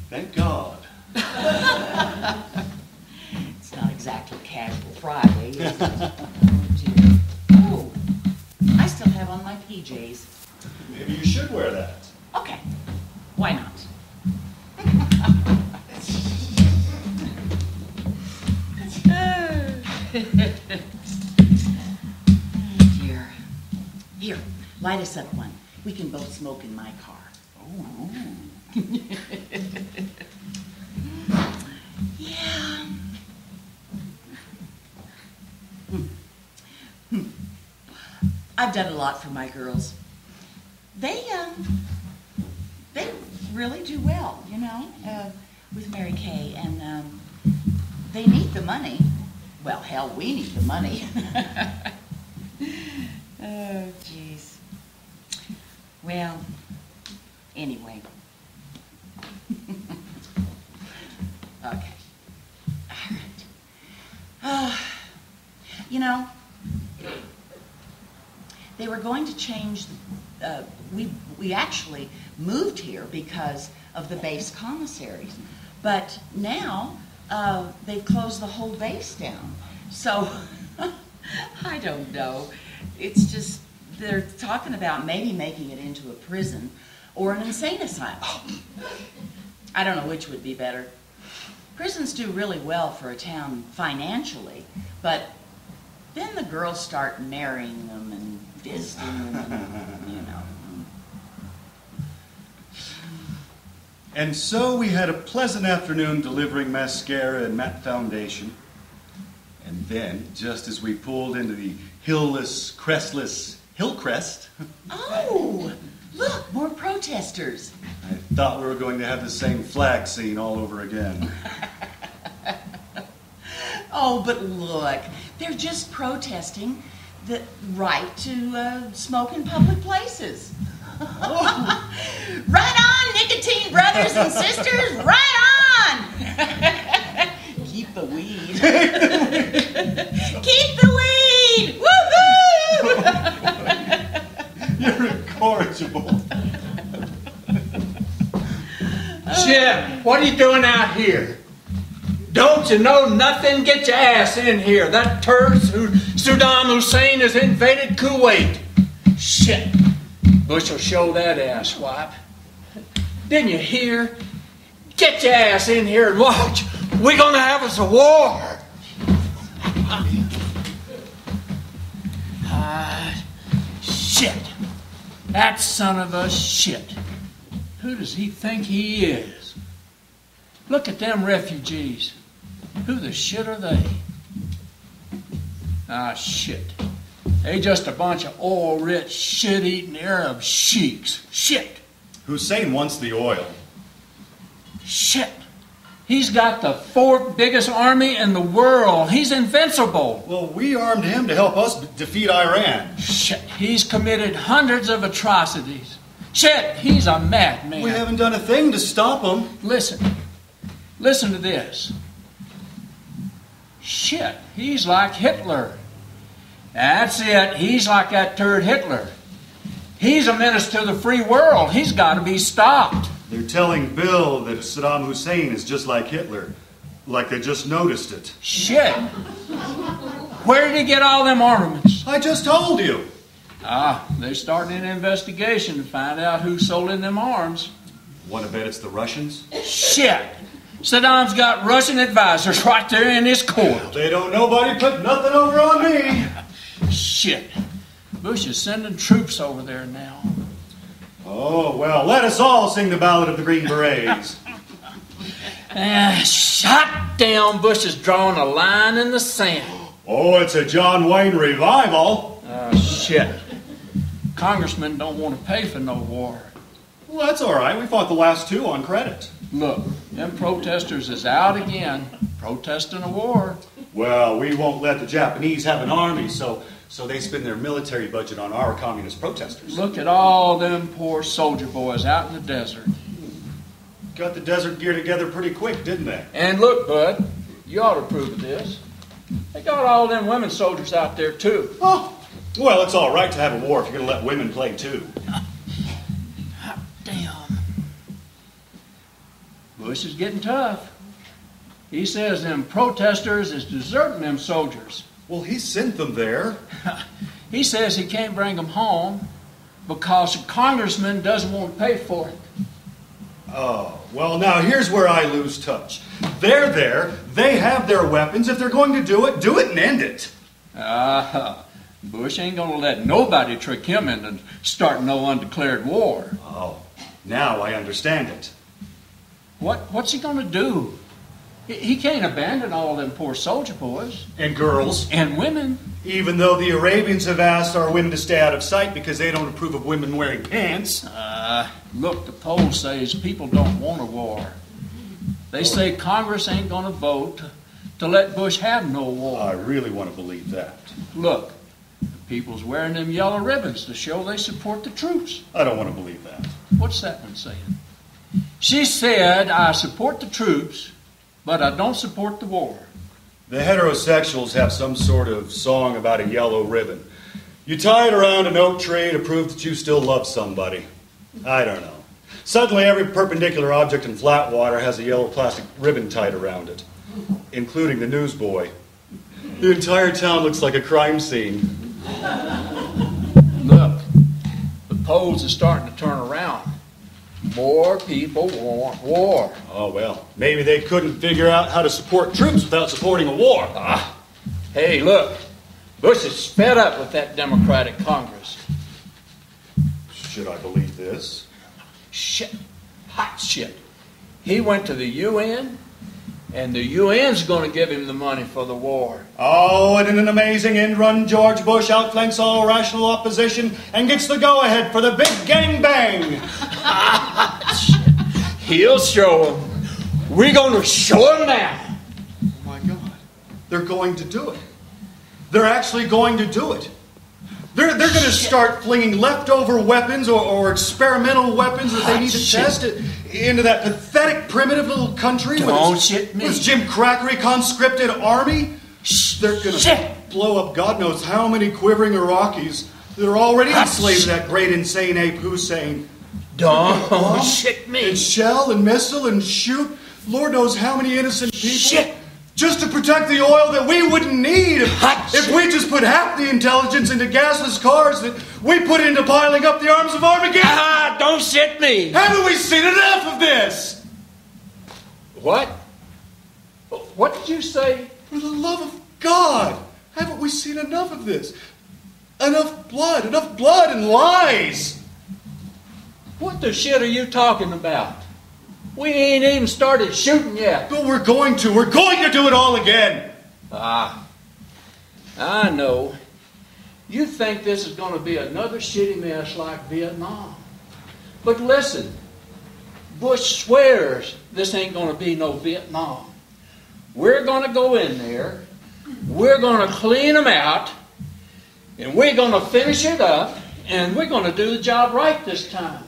Thank God. It's not exactly casual Friday, is it? Oh, dear. Oh, I still have on my PJs. Maybe you should wear that. Okay, why not? Oh, dear. Here, light us up one. We can both smoke in my car. Oh. Yeah. I've done a lot for my girls. They really do well, you know, with Mary Kay, and they need the money. Well, hell, we need the money. Oh, jeez. Well, anyway. Okay. All right. You know, they were going to change, we actually moved here because of the base commissaries. But now, they've closed the whole base down. So, I don't know. It's just, they're talking about maybe making it into a prison or an insane asylum. I don't know which would be better. Prisons do really well for a town financially, but then the girls start marrying them and visiting them, and, you know. And so we had a pleasant afternoon delivering mascara and matte foundation. And then, just as we pulled into the hillless, crestless Hillcrest... Oh, look, more protesters. I thought we were going to have the same flag scene all over again. Oh, but look, they're just protesting the right to smoke in public places. Oh. Right on, nicotine brothers and sisters, right on! Keep the weed. Keep the weed! Woohoo! You're incorrigible. Shit, what are you doing out here? Don't you know nothing? Get your ass in here. That turd Saddam Hussein has invaded Kuwait. Shit. Bush will show that ass wipe. Didn't you hear? Get your ass in here and watch. We're going to have us a war. Shit. That son of a shit. Who does he think he is? Look at them refugees. Who the shit are they? Ah, shit. They just a bunch of oil-rich, shit-eating Arab sheiks. Shit. Hussein wants the oil. Shit. He's got the fourth biggest army in the world. He's invincible. Well, we armed him to help us defeat Iran. Shit. He's committed hundreds of atrocities. Shit. He's a madman. We haven't done a thing to stop him. Listen. Listen to this. Shit. He's like Hitler. That's it. He's like that turd Hitler. He's a menace to the free world. He's got to be stopped. They're telling Bill that Saddam Hussein is just like Hitler. Like they just noticed it. Shit. Where did he get all them armaments? I just told you. Ah, they're starting an investigation to find out who sold in them arms. Want to bet it's the Russians? Shit. Saddam's got Russian advisors right there in his court. They don't nobody put nothing over on me. Shit. Bush is sending troops over there now. Oh, well, let us all sing the Ballad of the Green Berets. Shot down. Bush is drawing a line in the sand. Oh, it's a John Wayne revival. Shit. Congressmen don't want to pay for no war. Well, that's all right. We fought the last two on credit. Look, them protesters is out again, protesting a war. Well, we won't let the Japanese have an army, so they spend their military budget on our communist protesters. Look at all them poor soldier boys out in the desert. Got the desert gear together pretty quick, didn't they? And look, Bud, you ought to approve of this. They got all them women soldiers out there, too. Oh, well, it's all right to have a war if you're going to let women play, too. Damn. Bush is getting tough. He says them protesters is deserting them soldiers. Well, he sent them there. He says he can't bring them home because the congressman doesn't want to pay for it. Oh, well, now here's where I lose touch. They're there. They have their weapons. If they're going to do it and end it. Bush ain't going to let nobody trick him into starting no undeclared war. Oh, now I understand it. What's he going to do? He can't abandon all them poor soldier boys. And girls. And women. Even though the Arabians have asked our women to stay out of sight because they don't approve of women wearing pants. Look, the polls says people don't want a war. They say Congress ain't going to vote to let Bush have no war. I really want to believe that. Look, the people's wearing them yellow ribbons to show they support the troops. I don't want to believe that. What's that one saying? She said, I support the troops, but I don't support the war. The heterosexuals have some sort of song about a yellow ribbon. You tie it around an oak tree to prove that you still love somebody. I don't know. Suddenly every perpendicular object in flat water has a yellow plastic ribbon tied around it. including the newsboy. The entire town looks like a crime scene. Look, the polls are starting to turn around. More people want war. Oh, well, maybe they couldn't figure out how to support troops without supporting a war. Hey, look, Bush is fed up with that Democratic Congress. Should I believe this? Shit, hot shit. He went to the UN, and the UN's going to give him the money for the war. Oh, and in an amazing end run, George Bush outflanks all rational opposition and gets the go-ahead for the big gangbang. He'll show him. We're going to show him now. Oh, my God. They're going to do it. They're actually going to do it. They're going to start flinging leftover weapons or experimental weapons that they need to test into that pathetic, primitive little country with its Jim Crackery conscripted army. They're going to blow up God knows how many quivering Iraqis that are already enslaved to that great insane ape Hussein. Don't shit me. And shell and missile and shoot Lord knows how many innocent people. Just to protect the oil that we wouldn't need if we just put half the intelligence into gasless cars that we put into piling up the arms of Armageddon. Don't shit me. Haven't we seen enough of this? What? What did you say? For the love of God, haven't we seen enough of this? Enough blood and lies. What the shit are you talking about? We ain't even started shooting yet. But we're going to do it all again. I know. You think this is going to be another shitty mess like Vietnam. But listen, Bush swears this ain't going to be no Vietnam. We're going to go in there, we're going to clean them out, and we're going to finish it up, and we're going to do the job right this time.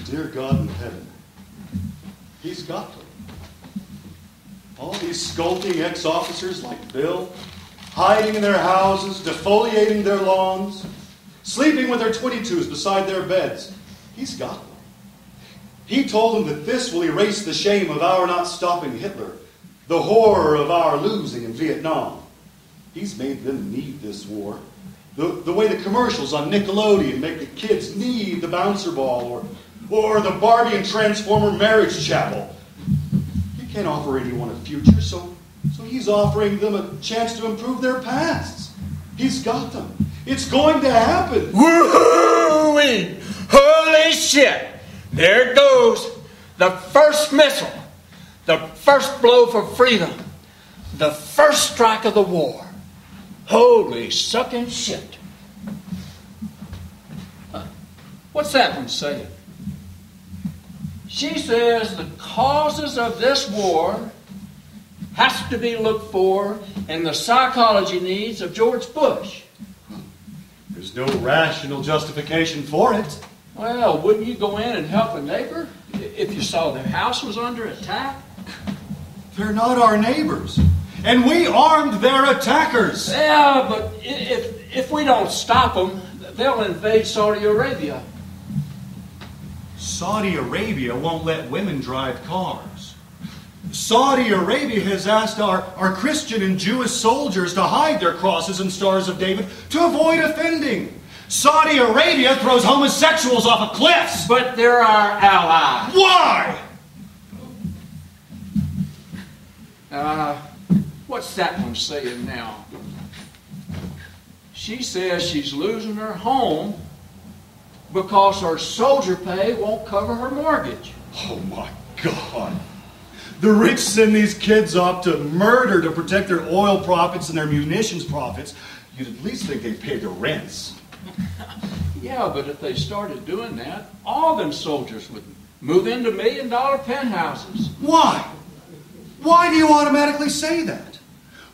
Dear God in heaven, he's got them. All these skulking ex-officers like Bill, hiding in their houses, defoliating their lawns, sleeping with their 22s beside their beds. He's got them. He told them that this will erase the shame of our not stopping Hitler, the horror of our losing in Vietnam. He's made them need this war. The way the commercials on Nickelodeon make the kids need the bouncer ball or the Barbie and Transformer marriage chapel. He can't offer anyone a future, so he's offering them a chance to improve their pasts. He's got them. It's going to happen. Woo-wee! Holy shit! There goes the first missile, the first blow for freedom, the first strike of the war. Holy sucking shit. What's that one saying? She says the causes of this war has to be looked for in the psychology needs of George Bush. There's no rational justification for it. Well, wouldn't you go in and help a neighbor if you saw their house was under attack? They're not our neighbors. And we armed their attackers. Yeah, but if we don't stop them, they'll invade Saudi Arabia. Saudi Arabia won't let women drive cars. Saudi Arabia has asked our Christian and Jewish soldiers to hide their crosses and stars of David to avoid offending. Saudi Arabia throws homosexuals off of cliffs. But they're our allies. Why? What's that one saying now? She says she's losing her home because her soldier pay won't cover her mortgage. Oh my God. The rich send these kids off to murder to protect their oil profits and their munitions profits. You'd at least think they pay their rents. Yeah, but if they started doing that, all them soldiers would move into $1 million penthouses. Why? Why do you automatically say that?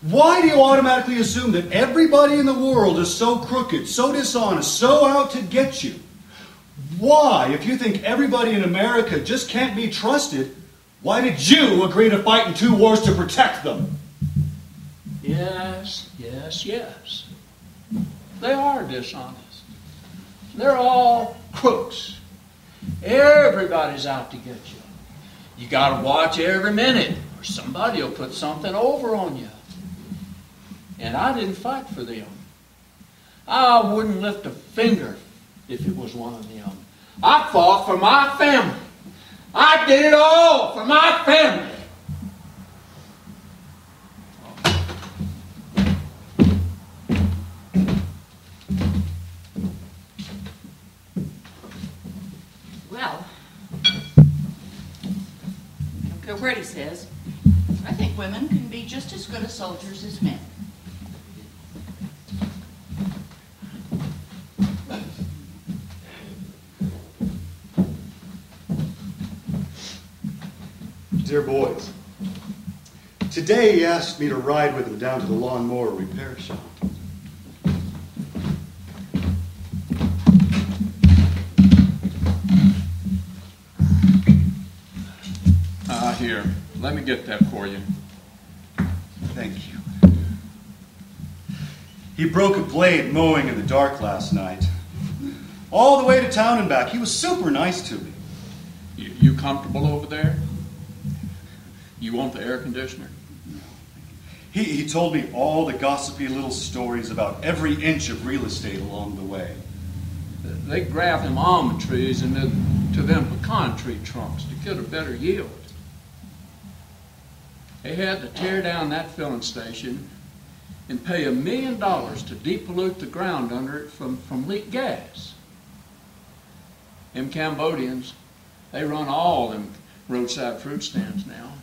Why do you automatically assume that everybody in the world is so crooked, so dishonest, so out to get you? Why, if you think everybody in America just can't be trusted, why did you agree to fight in 2 wars to protect them? Yes, yes, yes. They are dishonest. They're all crooks. Everybody's out to get you. You got to watch every minute, or somebody will put something over on you. And I didn't fight for them. I wouldn't lift a finger if it was one of them. I fought for my family. I did it all for my family. Well, I don't care what he says. I think women can be just as good as soldiers as men. Dear boys, today he asked me to ride with him down to the lawnmower repair shop. Here, let me get that for you. Thank you. He broke a blade mowing in the dark last night. All the way to town and back. He was super nice to me. You comfortable over there? You want the air conditioner? He told me all the gossipy little stories about every inch of real estate along the way. They graft them almond trees into them pecan tree trunks to get a better yield. They had to tear down that filling station and pay $1 million to depollute the ground under it from leaked gas. Them Cambodians, they run all them roadside fruit stands now.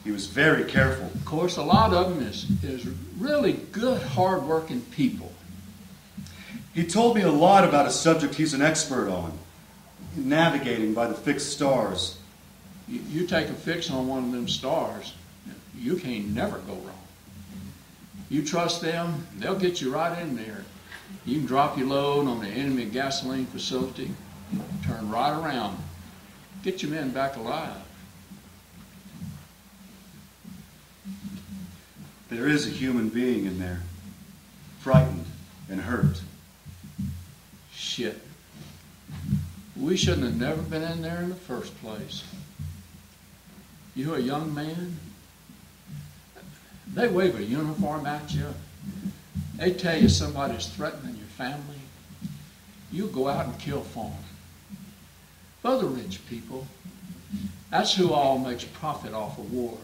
He was very careful. Of course, a lot of them is really good, hard-working people. He told me a lot about a subject he's an expert on, navigating by the fixed stars. You take a fix on one of them stars, you can't never go wrong. You trust them, they'll get you right in there. You can drop your load on the enemy gasoline facility, turn right around, get your men back alive. There is a human being in there, frightened and hurt. Shit. We shouldn't have never been in there in the first place. You a young man, they wave a uniform at you. They tell you somebody's threatening your family. You go out and kill for them. For the rich people, that's who all makes profit off of war.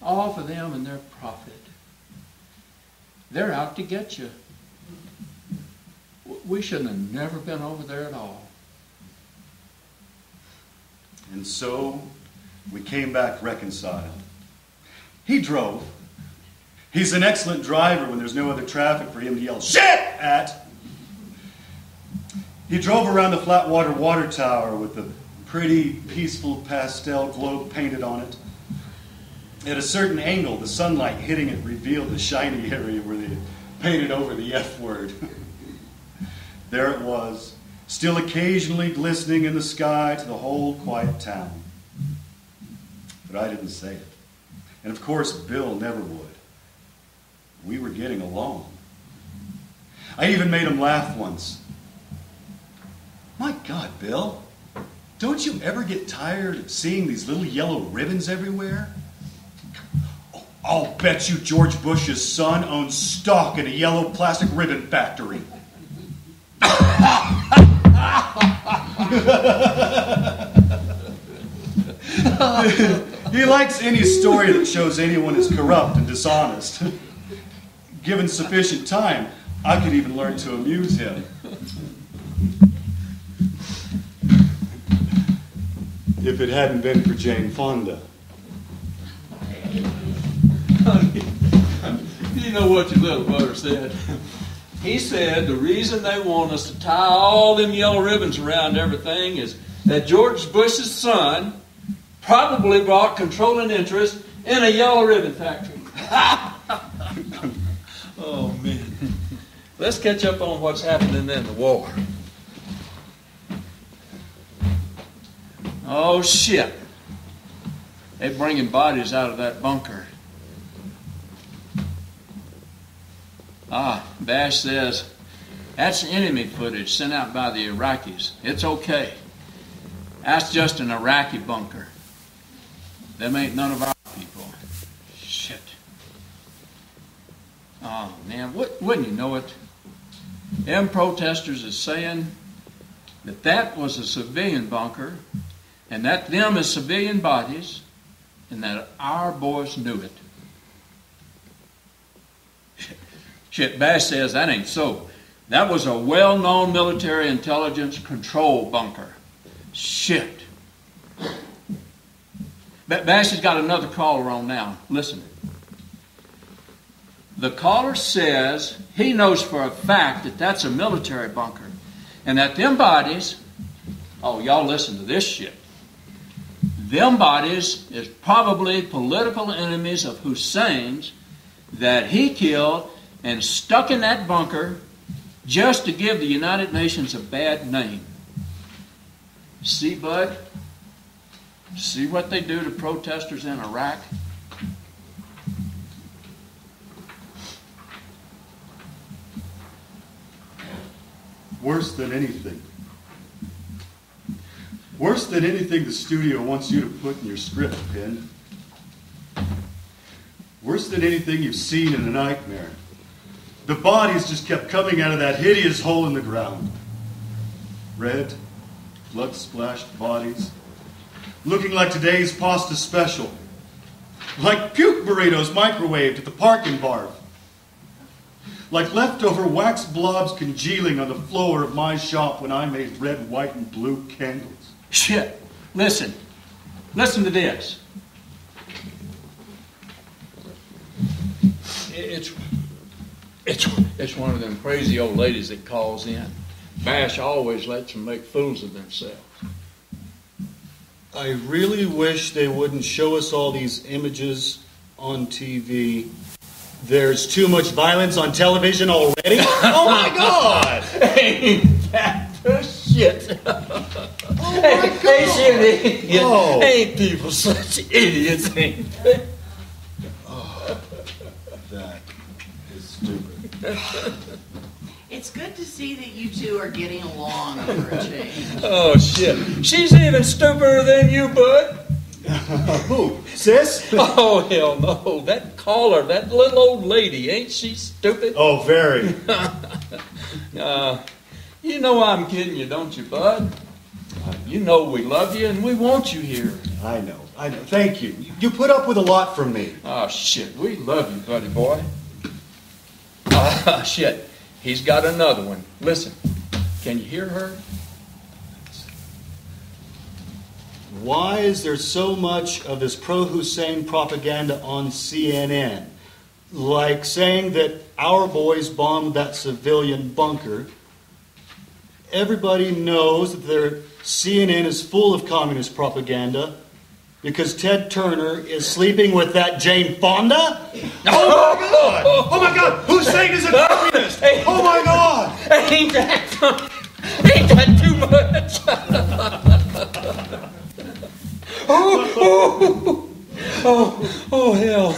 All for them and their profit. They're out to get you. We shouldn't have never been over there at all. And so we came back reconciled. He drove. He's an excellent driver when there's no other traffic for him to yell shit at. He drove around the Flatwater water tower with the pretty, peaceful pastel globe painted on it. At a certain angle, the sunlight hitting it revealed the shiny area where they had painted over the F word. There it was, still occasionally glistening in the sky to the whole quiet town. But I didn't say it. And of course, Bill never would. We were getting along. I even made him laugh once. My God, Bill, don't you ever get tired of seeing these little yellow ribbons everywhere? I'll bet you George Bush's son owns stock in a yellow plastic ribbon factory. He likes any story that shows anyone is corrupt and dishonest. Given sufficient time, I could even learn to amuse him. If it hadn't been for Jane Fonda. You know what your little brother said? He said the reason they want us to tie all them yellow ribbons around everything is that George Bush's son probably brought controlling interest in a yellow ribbon factory. Oh, man. Let's catch up on what's happening in the war. Oh, shit. They're bringing bodies out of that bunker. Bash says, that's enemy footage sent out by the Iraqis. It's okay. That's just an Iraqi bunker. Them ain't none of our people. Shit. Oh, man, wouldn't you know it? Them protesters is saying that that was a civilian bunker, and that them is civilian bodies, and that our boys knew it. Shit, Bash says that ain't so. That was a well-known military intelligence control bunker. Shit. Bash has got another caller on now. Listen. The caller says he knows for a fact that that's a military bunker, and that them bodies, oh, y'all listen to this shit. Them bodies is probably political enemies of Hussein's that he killed and stuck in that bunker just to give the United Nations a bad name. See, bud? See what they do to protesters in Iraq? Worse than anything. Worse than anything the studio wants you to put in your script, Penn. Worse than anything you've seen in a nightmare. The bodies just kept coming out of that hideous hole in the ground. Red, blood-splashed bodies. Looking like today's pasta special. Like puke burritos microwaved at the parking bar. Like leftover wax blobs congealing on the floor of my shop when I made red, white, and blue candles. Shit. Listen. Listen to this. It's one of them crazy old ladies that calls in. Bash always lets them make fools of themselves. I really wish they wouldn't show us all these images on TV. There's too much violence on television already. Oh my God! Ain't that the shit? Oh my God! Ain't she an idiot? Oh. Ain't people such idiots, ain't they? Oh, that is stupid. It's good to see that you two are getting along for a change. Oh, shit. She's even stupider than you, bud. Who? Sis? Oh, hell no. That caller, that little old lady, ain't she stupid? Oh, very. You know I'm kidding you, don't you, bud? You know we love you and we want you here. I know. Thank you. You put up with a lot from me. Oh, shit. We love you, buddy boy. Shit. He's got another one. Listen. Can you hear her? Why is there so much of this pro-Hussein propaganda on CNN? Like saying that our boys bombed that civilian bunker. Everybody knows that their CNN is full of communist propaganda because Ted Turner is sleeping with that Jane Fonda? Oh my God! Oh my God! Hussein is a communist! Oh my God! Ain't that too much? Oh, hell.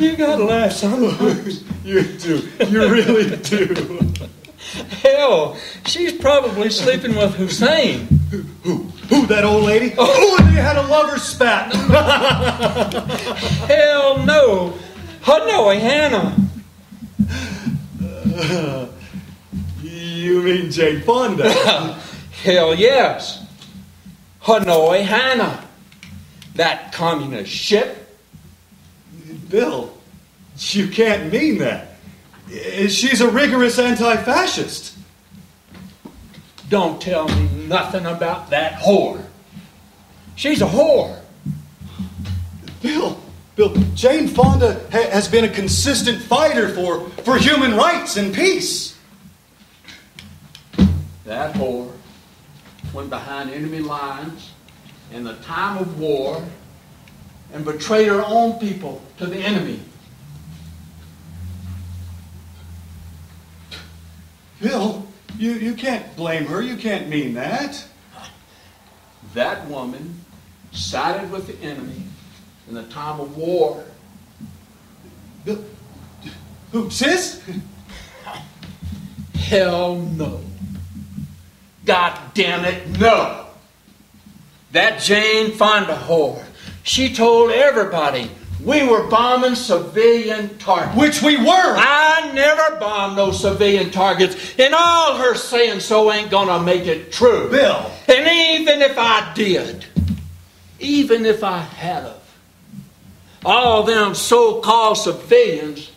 You gotta laugh sometimes. You do. You really do. Hell, she's probably sleeping with Hussein. Who, that old lady? Oh, they had a lover spat. Hell no. Hanoi Hannah. You mean Jane Fonda? Hell yes. Hanoi Hannah. That communist shit. Bill, you can't mean that. She's a rigorous anti-fascist. Don't tell me nothing about that whore. She's a whore. Bill, Jane Fonda has been a consistent fighter for human rights and peace. That whore went behind enemy lines in the time of war and betrayed her own people to the enemy. Bill, you can't blame her. You can't mean that. That woman sided with the enemy in the time of war. Bill, Who, sis? Hell no. God damn it, no. That Jane Fonda whore, she told everybody we were bombing civilian targets. Which we were! I never bombed no civilian targets, and all her saying so ain't gonna make it true. Bill! And even if I did, even if I had of, all them so-called civilians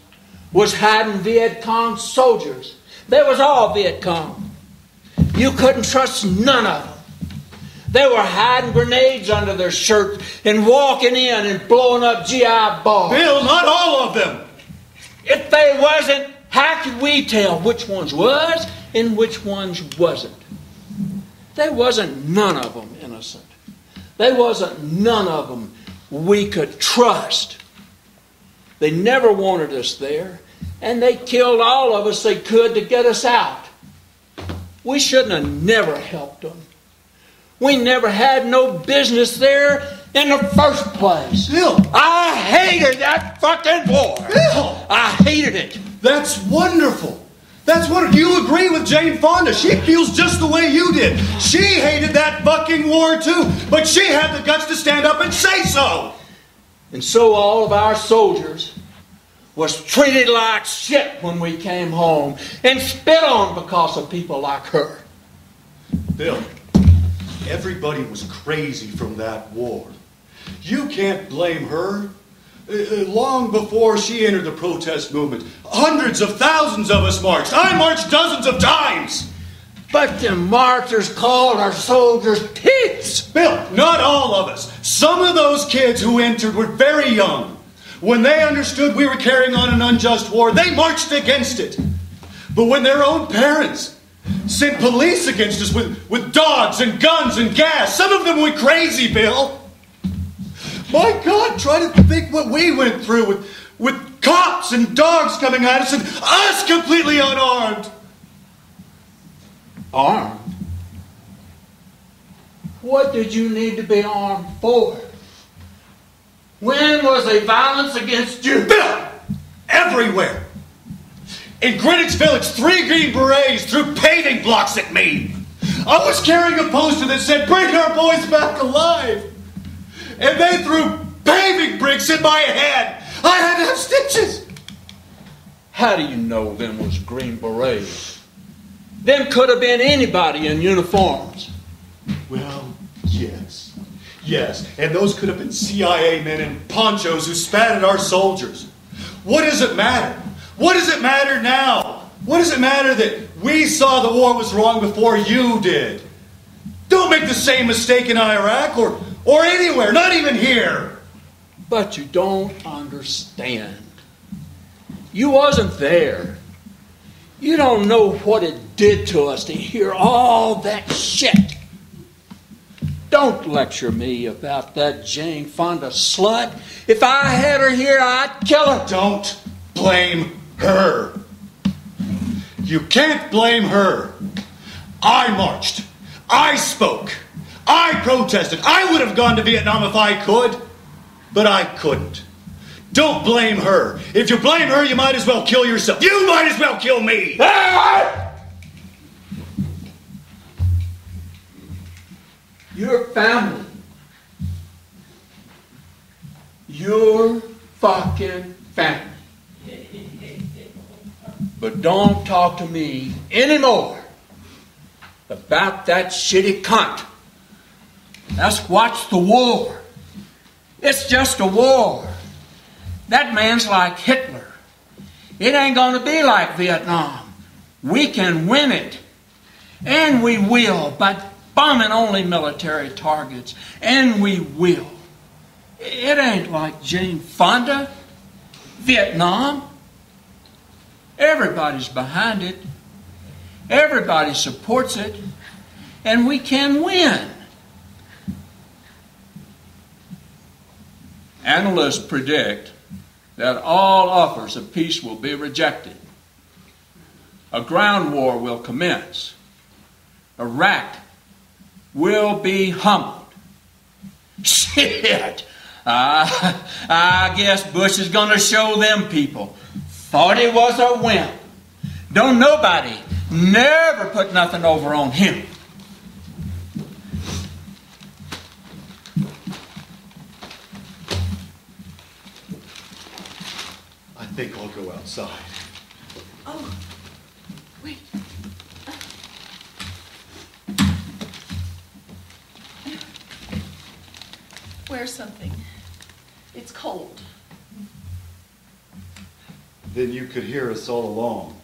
was hiding Viet Cong soldiers. They was all Viet Cong. You couldn't trust none of them. They were hiding grenades under their shirts and walking in and blowing up GI bars. Bill, not all of them! If they wasn't, how could we tell which ones was and which ones wasn't? There wasn't none of them innocent. There wasn't none of them we could trust. They never wanted us there, and they killed all of us they could to get us out. We shouldn't have never helped them. We never had no business there in the first place. Bill! I hated that fucking war. Bill! I hated it. That's wonderful. That's wonderful. You agree with Jane Fonda. She feels just the way you did. She hated that fucking war too, but she had the guts to stand up and say so. And so all of our soldiers was treated like shit when we came home and spit on because of people like her. Bill, everybody was crazy from that war. You can't blame her. Long before she entered the protest movement, hundreds of thousands of us marched. I marched dozens of times. But the marchers called our soldiers pigs. Bill, not all of us. Some of those kids who entered were very young. When they understood we were carrying on an unjust war, they marched against it. But when their own parents sent police against us with dogs and guns and gas, some of them went crazy, Bill. My God, try to think what we went through with cops and dogs coming at us and us completely unarmed. Armed? What did you need to be armed for? When was there violence against you? Bill! Everywhere! In Greenwich Village, 3 Green Berets threw paving blocks at me. I was carrying a poster that said, "Bring our boys back alive." And they threw paving bricks in my head. I had to have stitches. How do you know them was Green Berets? Them could have been anybody in uniforms. Well, yes. Yes, and those could have been CIA men in ponchos who spat at our soldiers. What does it matter? What does it matter now? What does it matter that we saw the war was wrong before you did? Don't make the same mistake in Iraq or anywhere, not even here. But you don't understand. You wasn't there. You don't know what it did to us to hear all that shit. Don't lecture me about that Jane Fonda slut. If I had her here, I'd kill her. Don't blame her. You can't blame her. I marched. I spoke. I protested. I would have gone to Vietnam if I could, but I couldn't. Don't blame her. If you blame her, you might as well kill yourself. You might as well kill me. Your family. Your fucking family. But don't talk to me anymore about that shitty cunt. Let's watch the war. It's just a war. That man's like Hitler. It ain't going to be like Vietnam. We can win it. And we will by bombing only military targets. And we will. It ain't like Jane Fonda, Vietnam. Everybody's behind it. Everybody supports it. And we can win. Analysts predict that all offers of peace will be rejected. A ground war will commence. Iraq will be humbled. Shit! I guess Bush is going to show them people Thought he was a wimp. Don't nobody never put nothing over on him. I think I'll go outside. Oh, wait. Wear something. It's cold. Then you could hear us all along.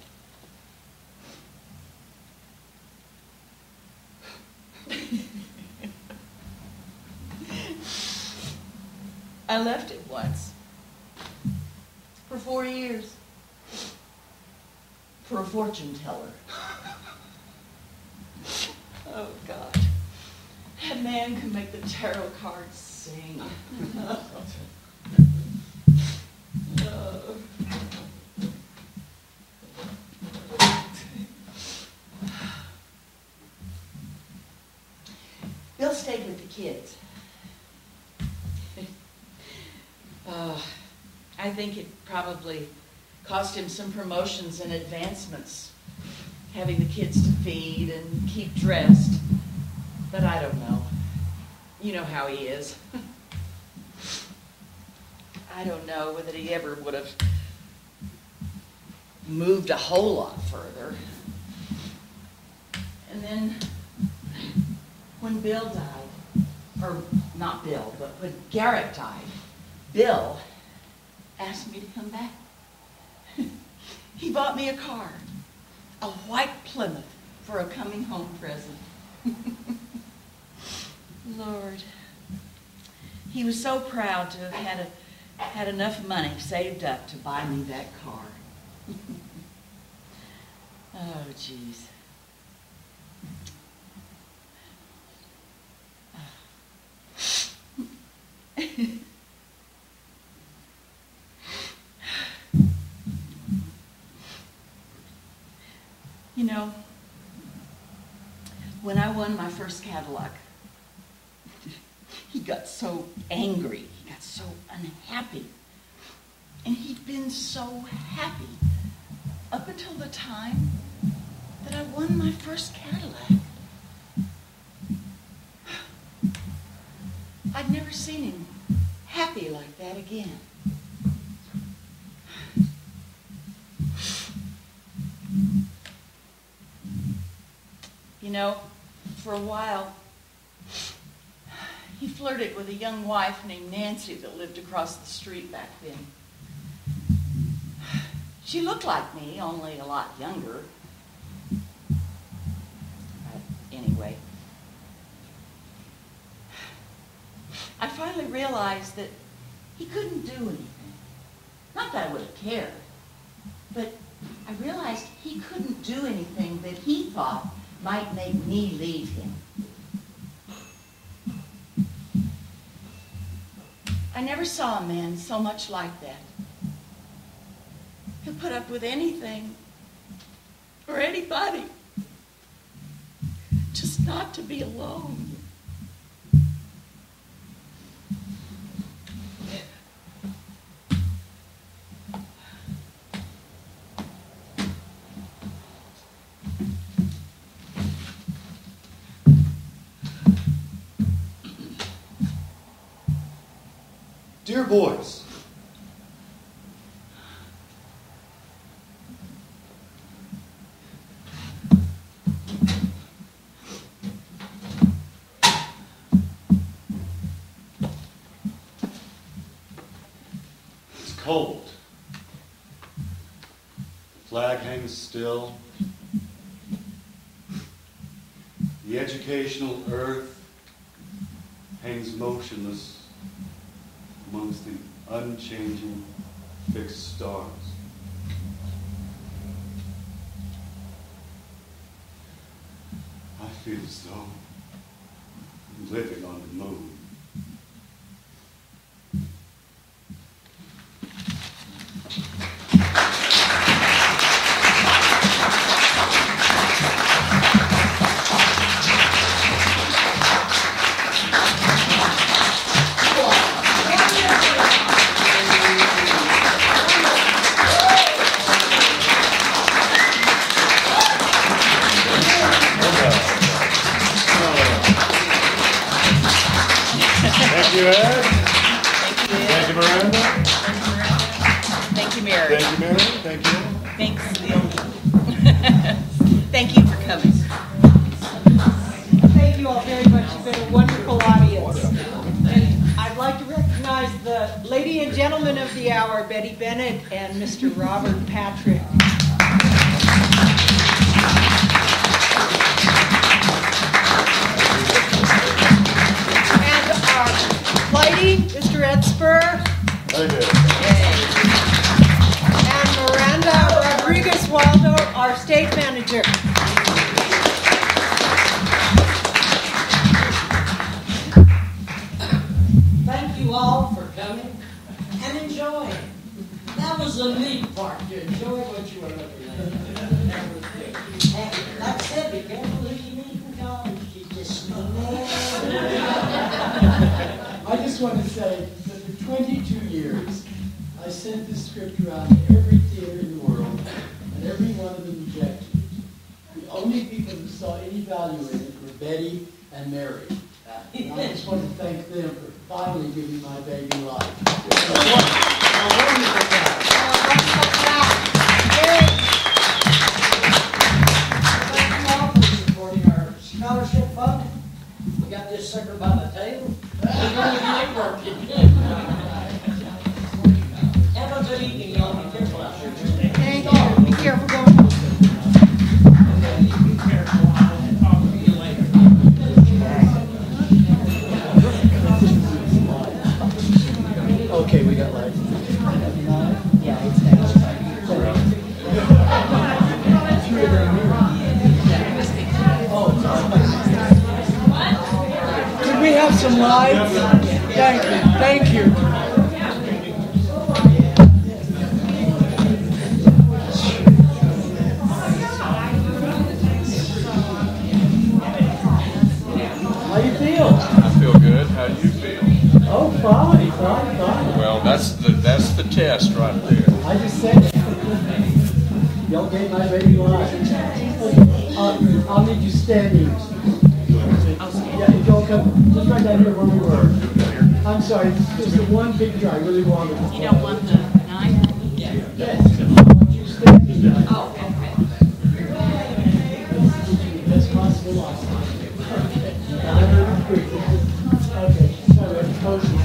I left it once. For 4 years. For a fortune teller. Oh, God. That man can make the tarot cards sing. Oh. Bill stayed with the kids. I think it probably cost him some promotions and advancements, having the kids to feed and keep dressed. But I don't know. You know how he is. I don't know whether he ever would have moved a whole lot further. And then when Bill died, or not Bill, but when Garrett died, Bill asked me to come back. He bought me a car, a white Plymouth, for a coming home present. Lord, he was so proud to have had enough money saved up to buy me that car. Oh, jeez. You know, when I won my first Cadillac, he got so angry, he got so unhappy. And he'd been so happy up until the time that I won my first Cadillac. I'd never seen him happy like that again. You know, for a while, he flirted with a young wife named Nancy that lived across the street back then. She looked like me, only a lot younger. But anyway, I finally realized that he couldn't do anything. Not that I would have cared, but I realized he couldn't do anything that he thought might make me leave him. I never saw a man so much like that. He'll put up with anything or anybody, just not to be alone. Dear boys, it's cold. The flag hangs still. The educational earth hangs motionless amongst the unchanging fixed stars. I feel as though I'm living on the moon. you all very much. You've been a wonderful audience. And I'd like to recognize the lady and gentleman of the hour, Betty Bennett and Mr. Robert Patrick. And our lighting, Mr. Ed Spur. And Miranda Rodriguez-Waldo, our state manager. Thank you all for coming and enjoying. That was the neat part, to enjoy what you were looking at. And like I said, be careful who you meet in college. You just never. I just want to say that for 22 years, I sent this script around to every theater in the world, and every one of them rejected it. The only people who saw any value in it were Betty and Mary. And I just want to thank them for finally giving my baby life. Thank you all for supporting our scholarship fund. We got this sucker by the tail. We're going to get it working. Have a good evening, y'all. Be careful out there. Thank you. Be careful going home. Okay, we got lights. Yeah, it's next. Could we have some lights? Thank you. Thank you. How you feel? I feel good. How do you feel? Oh, fine. Well, that's the test right there. I just said it. Y'all gave my baby life. I'll need you standing. Yeah, if y'all come, just right down here where we were. I'm sorry, it's the one picture I really wanted. You don't want the knife? Yes. I want you standing. Oh, okay. Best possible life. Okay. Okay, sorry, I'm supposed to.